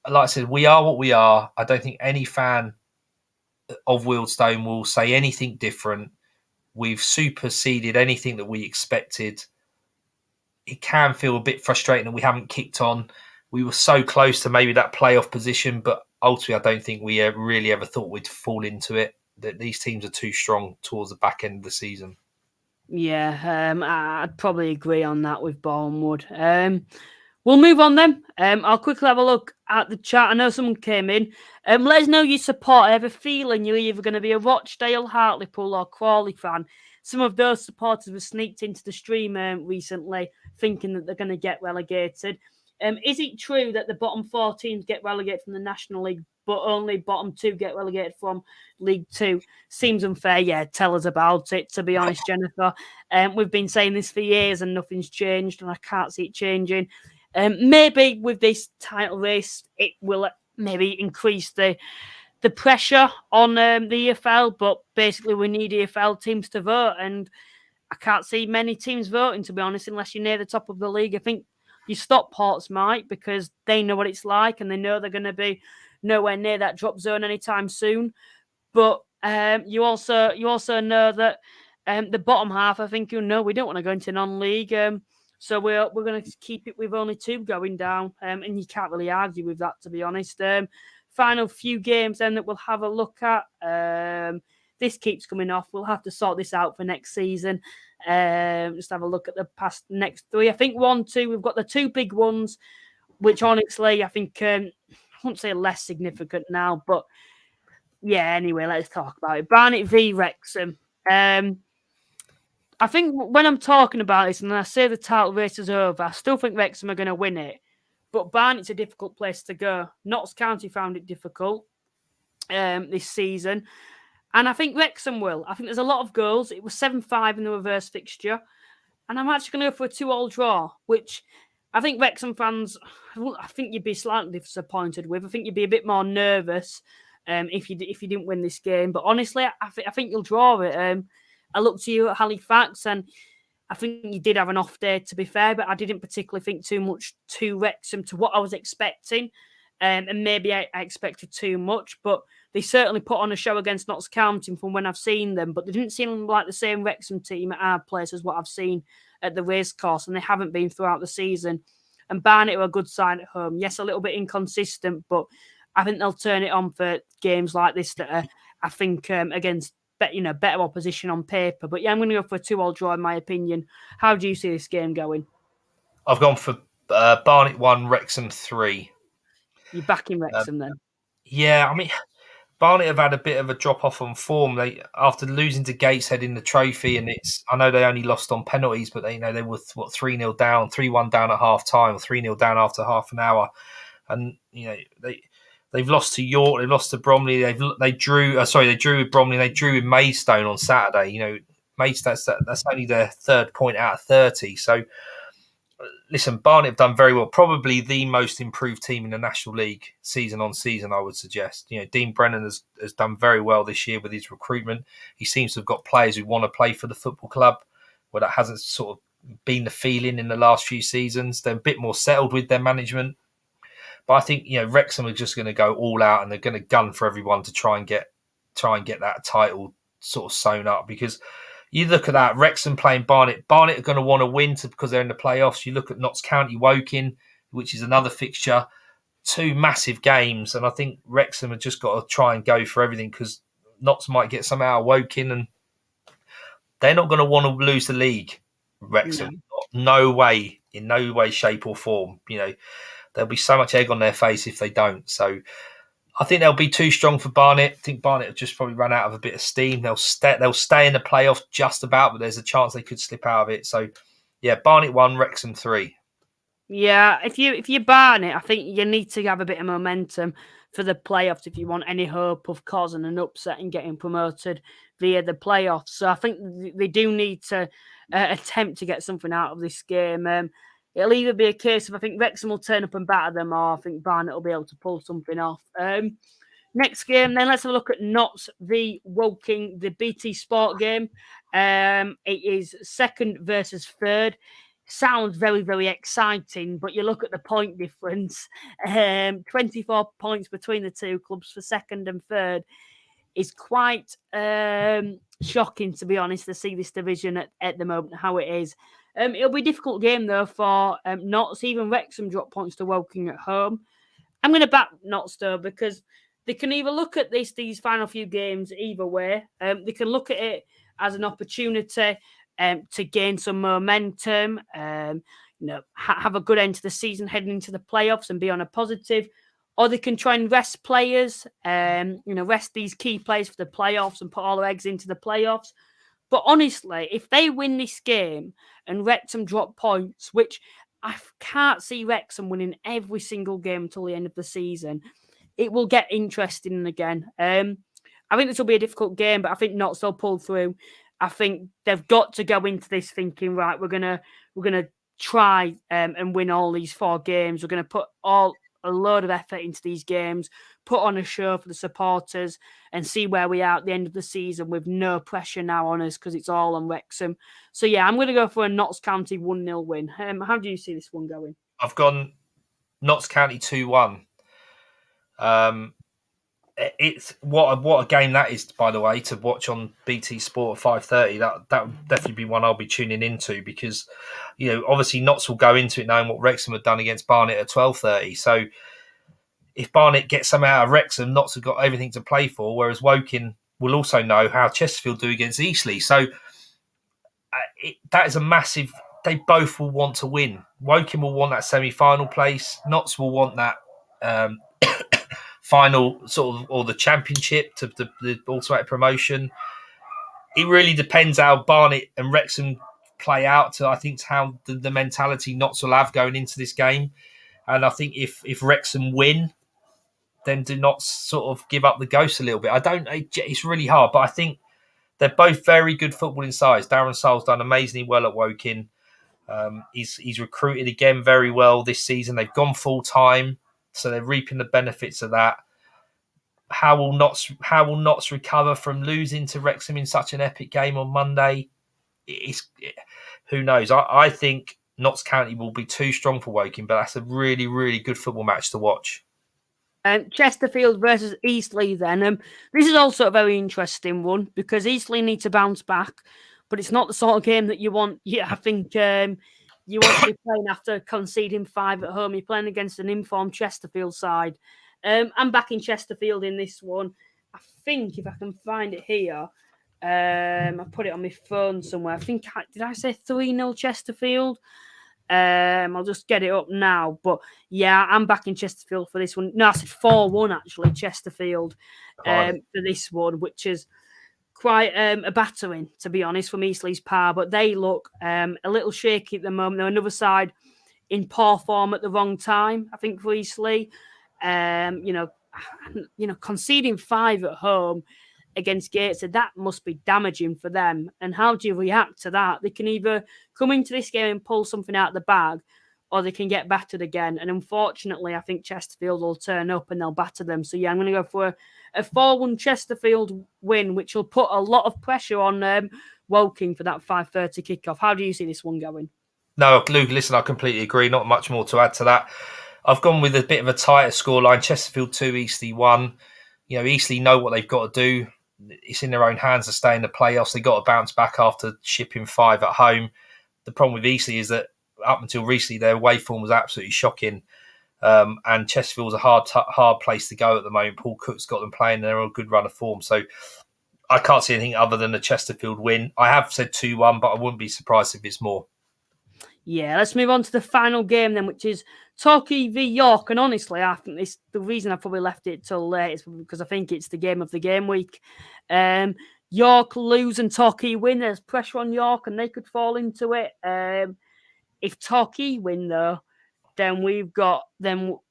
I said, we are what we are. I don't think any fan of Wealdstone will say anything different. We've superseded anything that we expected. It can feel a bit frustrating that we haven't kicked on. We were so close to maybe that playoff position, but ultimately I don't think we really ever thought we'd fall into it. That these teams are too strong towards the back end of the season. Yeah, I'd probably agree on that with Bournemouth. We'll move on then. I'll quickly have a look at the chat. I know someone came in. Let us know your support. I have a feeling you're either going to be a Rochdale, Hartlepool or Crawley fan. Some of those supporters were sneaked into the stream recently thinking that they're going to get relegated. Is it true that the bottom 4 teams get relegated from the National League but only bottom 2 get relegated from League 2. Seems unfair. Yeah, tell us about it, to be honest, Jennifer. We've been saying this for years and nothing's changed, and I can't see it changing. Maybe with this title race, it will maybe increase the pressure on the EFL, but basically we need EFL teams to vote, and I can't see many teams voting, to be honest, unless you're near the top of the league. I think you Stockports might, because they know what it's like and they know they're going to be nowhere near that drop zone anytime soon. But you also know that the bottom half, I think we don't want to go into non-league. So we're going to keep it with only 2 going down, and you can't really argue with that, to be honest. Final few games then that we'll have a look at. This keeps coming off. We'll have to sort this out for next season. Just have a look at the past next 3. I think 1, 2, we've got the 2 big ones, which honestly I think I won't say less significant now, but yeah, anyway, let's talk about it. Barnet v Wrexham. I think when I'm talking about this and I say the title race is over, I still think Wrexham are going to win it. But Barnet's a difficult place to go. Notts County found it difficult this season. And I think Wrexham will. I think there's a lot of goals. It was 7-5 in the reverse fixture. And I'm actually going to go for a 2-2 draw, which I think Wrexham fans, I think you'd be slightly disappointed with. I think you'd be a bit more nervous if you didn't win this game. But honestly, I think you'll draw it. I looked to you at Halifax, and I think you did have an off day, to be fair, but I didn't particularly think too much to Wrexham to what I was expecting. And maybe I expected too much, but they certainly put on a show against Notts County from when I've seen them, but they didn't seem like the same Wrexham team at our place as what I've seen at the racecourse, and they haven't been throughout the season. And Barnet are a good side at home. Yes, a little bit inconsistent, but I think they'll turn it on for games like this that are, I think, against better opposition on paper. But yeah, I'm going to go for a 2-2 draw, in my opinion. How do you see this game going? I've gone for Barnet 1, Wrexham 3. You're backing Wrexham then? Yeah, I mean, Barnet have had a bit of a drop off on form. They, after losing to Gateshead in the trophy, and I know they only lost on penalties, but they were 3-0 down, 3-1 down at half time, 3-0 down after half an hour, and they've lost to York, they've lost to Bromley, they drew with Bromley, they drew with Maidstone on Saturday. Maidstone, that's only their 3rd point out of 30. So listen, Barnet have done very well. Probably the most improved team in the National League season on season, I would suggest. Dean Brennan has done very well this year with his recruitment. He seems to have got players who want to play for the football club, where that hasn't sort of been the feeling in the last few seasons. They're a bit more settled with their management. But I think Wrexham are just going to go all out, and they're going to gun for everyone to try and get that title sort of sewn up, because you look at that, Wrexham playing Barnet. Barnet are going to want to win because they're in the playoffs. You look at Notts County Woking, which is another fixture. 2 massive games. And I think Wrexham have just got to try and go for everything, because Notts might get some out of Woking, and they're not going to want to lose the league, Wrexham. No way, in no way, shape or form. There'll be so much egg on their face if they don't. So I think they'll be too strong for Barnet. I think Barnet have just probably run out of a bit of steam. They'll stay in the playoffs just about, but there's a chance they could slip out of it. So, yeah, Barnet 1, Wrexham 3. Yeah, if you Barnet, I think you need to have a bit of momentum for the playoffs if you want any hope of causing an upset and getting promoted via the playoffs. So I think they do need to attempt to get something out of this game. It'll either be a case of I think Wrexham will turn up and batter them, or I think Barnet will be able to pull something off. Next game, then let's have a look at Notts v Woking, the BT Sport game. It is 2nd versus 3rd. Sounds very, very exciting, but you look at the point difference. 24 points between the 2 clubs for 2nd and 3rd is quite shocking, to be honest, to see this division at the moment, how it is. It'll be a difficult game, though, for Notts. Even Wrexham drop points to Woking at home. I'm going to back Notts, though, because they can either look at these final few games either way. They can look at it as an opportunity to gain some momentum, have a good end to the season heading into the playoffs and be on a positive. Or they can try and rest players, rest these key players for the playoffs and put all their eggs into the playoffs. But honestly, if they win this game and Wrexham drop points, which I can't see Wrexham winning every single game until the end of the season, it will get interesting again. I think this will be a difficult game, but I think Notts will pull through. I think they've got to go into this thinking, right, we're gonna try and win all these 4 games. We're gonna put a load of effort into these games, put on a show for the supporters, and see where we are at the end of the season with no pressure now on us because it's all on Wrexham. So yeah, I'm going to go for a Notts County 1-0 win. How do you see this one going? I've gone Notts County 2-1. It's what a game that is, by the way, to watch on BT Sport at 5:30. That would definitely be one I'll be tuning into because, obviously Notts will go into it knowing what Wrexham had done against Barnet at 12:30. So if Barnet gets some out of Wrexham, Notts have got everything to play for, whereas Woking will also know how Chesterfield do against Eastleigh. So that is a massive... They both will want to win. Woking will want that semi-final place. Notts will want that final sort of, or the championship, to the automatic promotion. It really depends how Barnet and Wrexham play out to, I think, how the mentality Notts will have going into this game. And I think if Wrexham win, then do not sort of give up the ghost a little bit. It's really hard, but I think they're both very good footballing sides. Darren Sarll's done amazingly well at Woking. He's recruited again very well this season. They've gone full time, so they're reaping the benefits of that. How will Notts recover from losing to Wrexham in such an epic game on Monday? Who knows? I think Notts County will be too strong for Woking, but that's a really, really good football match to watch. Chesterfield versus Eastleigh then. This is also a very interesting one because Eastleigh need to bounce back, but it's not the sort of game that you want. Yeah, I think you want to be playing after conceding 5 at home. You're playing against an informed Chesterfield side. I'm backing Chesterfield in this one. I think if I can find it here, I put it on my phone somewhere. Did I say 3-0 Chesterfield? I'll just get it up now. But yeah, I'm backing Chesterfield for this one. No, I said 4-1 actually, Chesterfield for this one, which is quite a battering, to be honest, from Eastleigh's power. But they look a little shaky at the moment. They're another side in poor form at the wrong time, I think, for Eastleigh. Conceding 5 at home against Gateshead, that must be damaging for them. And how do you react to that? They can either come into this game and pull something out of the bag, or they can get battered again. And unfortunately, I think Chesterfield will turn up and they'll batter them. So yeah, I'm going to go for a 4-1 Chesterfield win, which will put a lot of pressure on Woking for that 5:30 kickoff. How do you see this one going? No, Luke, listen, I completely agree. Not much more to add to that. I've gone with a bit of a tighter scoreline. Chesterfield 2, Eastleigh 1. Eastleigh know what they've got to do. It's in their own hands to stay in the playoffs. They've got to bounce back after shipping 5 at home. The problem with Eastleigh is that up until recently, their away form was absolutely shocking. And Chesterfield's a hard place to go at the moment. Paul Cook's got them playing. They're on a good run of form. So I can't see anything other than a Chesterfield win. I have said 2-1, but I wouldn't be surprised if it's more. Yeah, let's move on to the final game then, which is Torquay v York. And honestly, I think the reason I probably left it till late is because I think it's the game of the game week. York lose and Torquay win. There's pressure on York and they could fall into it. If Torquay win though, then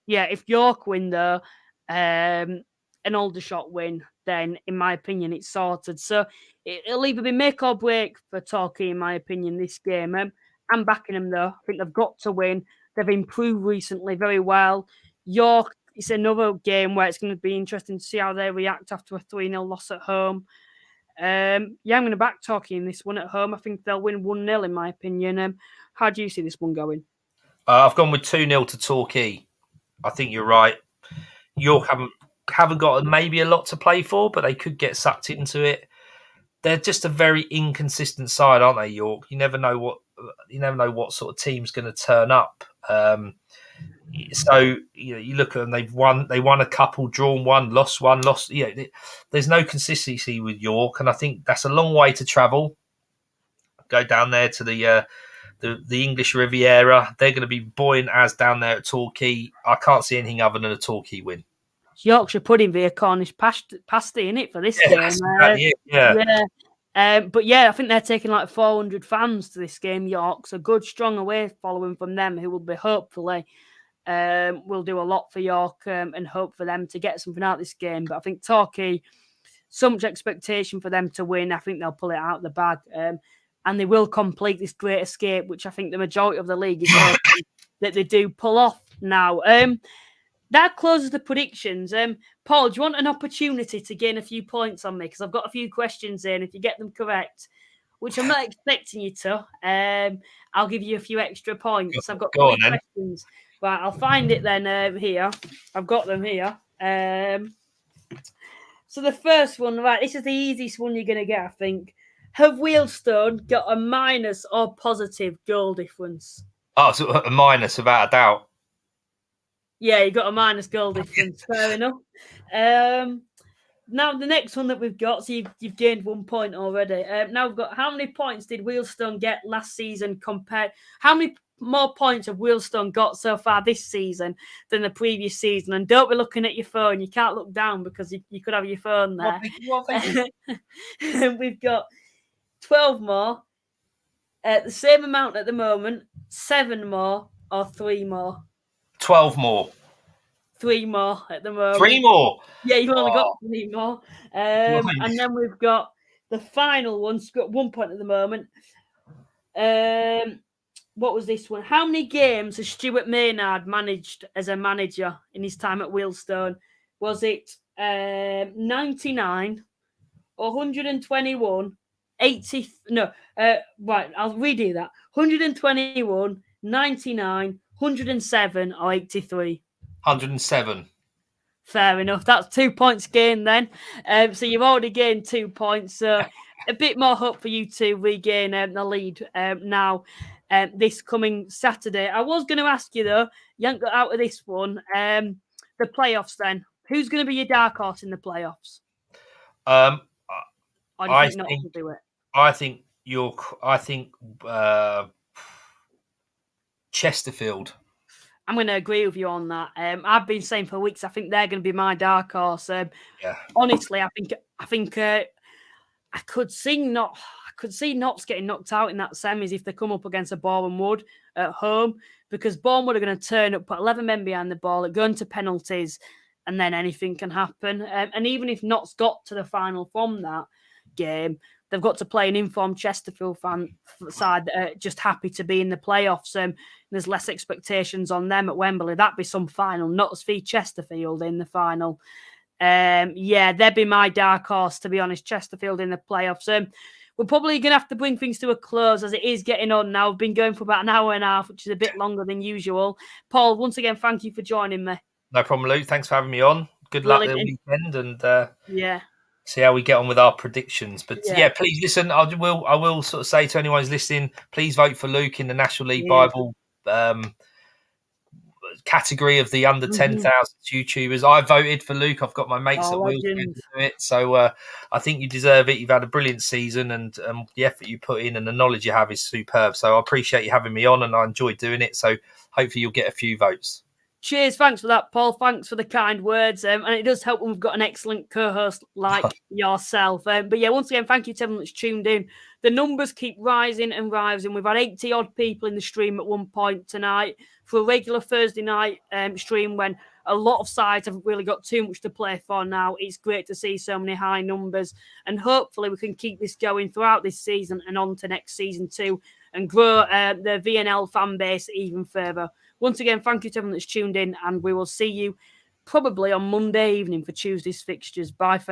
if York win though, an Aldershot win, then in my opinion it's sorted. So it'll either be make or break for Torquay, in my opinion, this game. I'm backing them though. I think they've got to win. They've improved recently very well. York, it's another game where it's going to be interesting to see how they react after a 3-0 loss at home. I'm going to back Torquay in this one at home. I think they'll win 1-0 in my opinion. How do you see this one going? I've gone with 2-0 to Torquay. I think you're right. York haven't got maybe a lot to play for, but they could get sucked into it. They're just a very inconsistent side, aren't they, York? You never know what sort of team's going to turn up. So you look at them; they won a couple, drawn one, lost one, lost. There's no consistency with York, and I think that's a long way to travel. Go down there to the English Riviera. They're going to be buoyant as down there at Torquay. I can't see anything other than a Torquay win. Yorkshire pudding via Cornish pasty in it for this game. But yeah, I think they're taking like 400 fans to this game. York, so good, strong away following from them, who will be hopefully will do a lot for York and hope for them to get something out of this game. But I think Torquay, so much expectation for them to win. I think they'll pull it out of the bag. And they will complete this great escape, which I think the majority of the league is hoping that they do pull off now. That closes the predictions. Paul, do you want an opportunity to gain a few points on me? Because I've got a few questions in. If you get them correct, which I'm not expecting you to, I'll give you a few extra points. I've got 3 questions. Right, I'll find it then here. I've got them here. So the first one, right, this is the easiest one you're going to get, I think. Have Wealdstone got a minus or positive goal difference? Oh, so a minus, without a doubt. Yeah, you got a minus goal difference. Fair enough. Now, the next one that we've got, so you've gained 1 point already. Now we've got, how many points did Wealdstone get last season compared? How many more points have Wealdstone got so far this season than the previous season? And don't be looking at your phone. You can't look down because you could have your phone there. We've got 12 more, the same amount at the moment, 7 more, or 3 more? 12 more. 3 more at the moment. 3 more? Yeah, you've only got 3 more. And then we've got the final one. It's got 1 point at the moment. What was this one? How many games has Stuart Maynard managed as a manager in his time at Wealdstone? Was it 99, 121, 80? No, right, I'll redo that. 121, 99, 107, or 83? 107. Fair enough. That's 2 points gained then. So you've already gained 2 points. So a bit more hope for you to regain the lead now this coming Saturday. I was going to ask you, though, you haven't got out of this one, the playoffs then. Who's going to be your dark horse in the playoffs? Or do you think not to do it? I think Chesterfield. I'm going to agree with you on that. I've been saying for weeks, I think they're going to be my dark horse. Honestly, I think I could see Notts getting knocked out in that semis if they come up against a Boreham Wood at home, because Boreham Wood are going to turn up, put 11 men behind the ball, go into penalties, and then anything can happen. And even if Notts got to the final from that game, they've got to play an informed Chesterfield fan side that are just happy to be in the playoffs. There's less expectations on them at Wembley. That'd be some final. Notts v Chesterfield in the final. They'd be my dark horse, to be honest. Chesterfield in the playoffs. We're probably going to have to bring things to a close as it is getting on now. We've been going for about an hour and a half, which is a bit longer than usual. Paul, once again, thank you for joining me. No problem, Luke. Thanks for having me on. Good luck the weekend, and see how we get on with our predictions. But please listen. I will sort of say to anyone who's listening, please vote for Luke in the National League Bible category of the under 10,000 YouTubers. I voted for Luke. I've got my mates that will do it. So I think you deserve it. You've had a brilliant season, and the effort you put in and the knowledge you have is superb. So I appreciate you having me on, and I enjoyed doing it. So hopefully you'll get a few votes. Cheers. Thanks for that, Paul. Thanks for the kind words. And it does help when we've got an excellent co-host like yourself. But once again, thank you to everyone that's tuned in. The numbers keep rising and rising. We've had 80 odd people in the stream at one point tonight for a regular Thursday night stream when a lot of sides haven't really got too much to play for now. It's great to see so many high numbers, and hopefully we can keep this going throughout this season and on to next season too, and grow the VNL fan base even further. Once again, thank you to everyone that's tuned in, and we will see you probably on Monday evening for Tuesday's fixtures. Bye for now.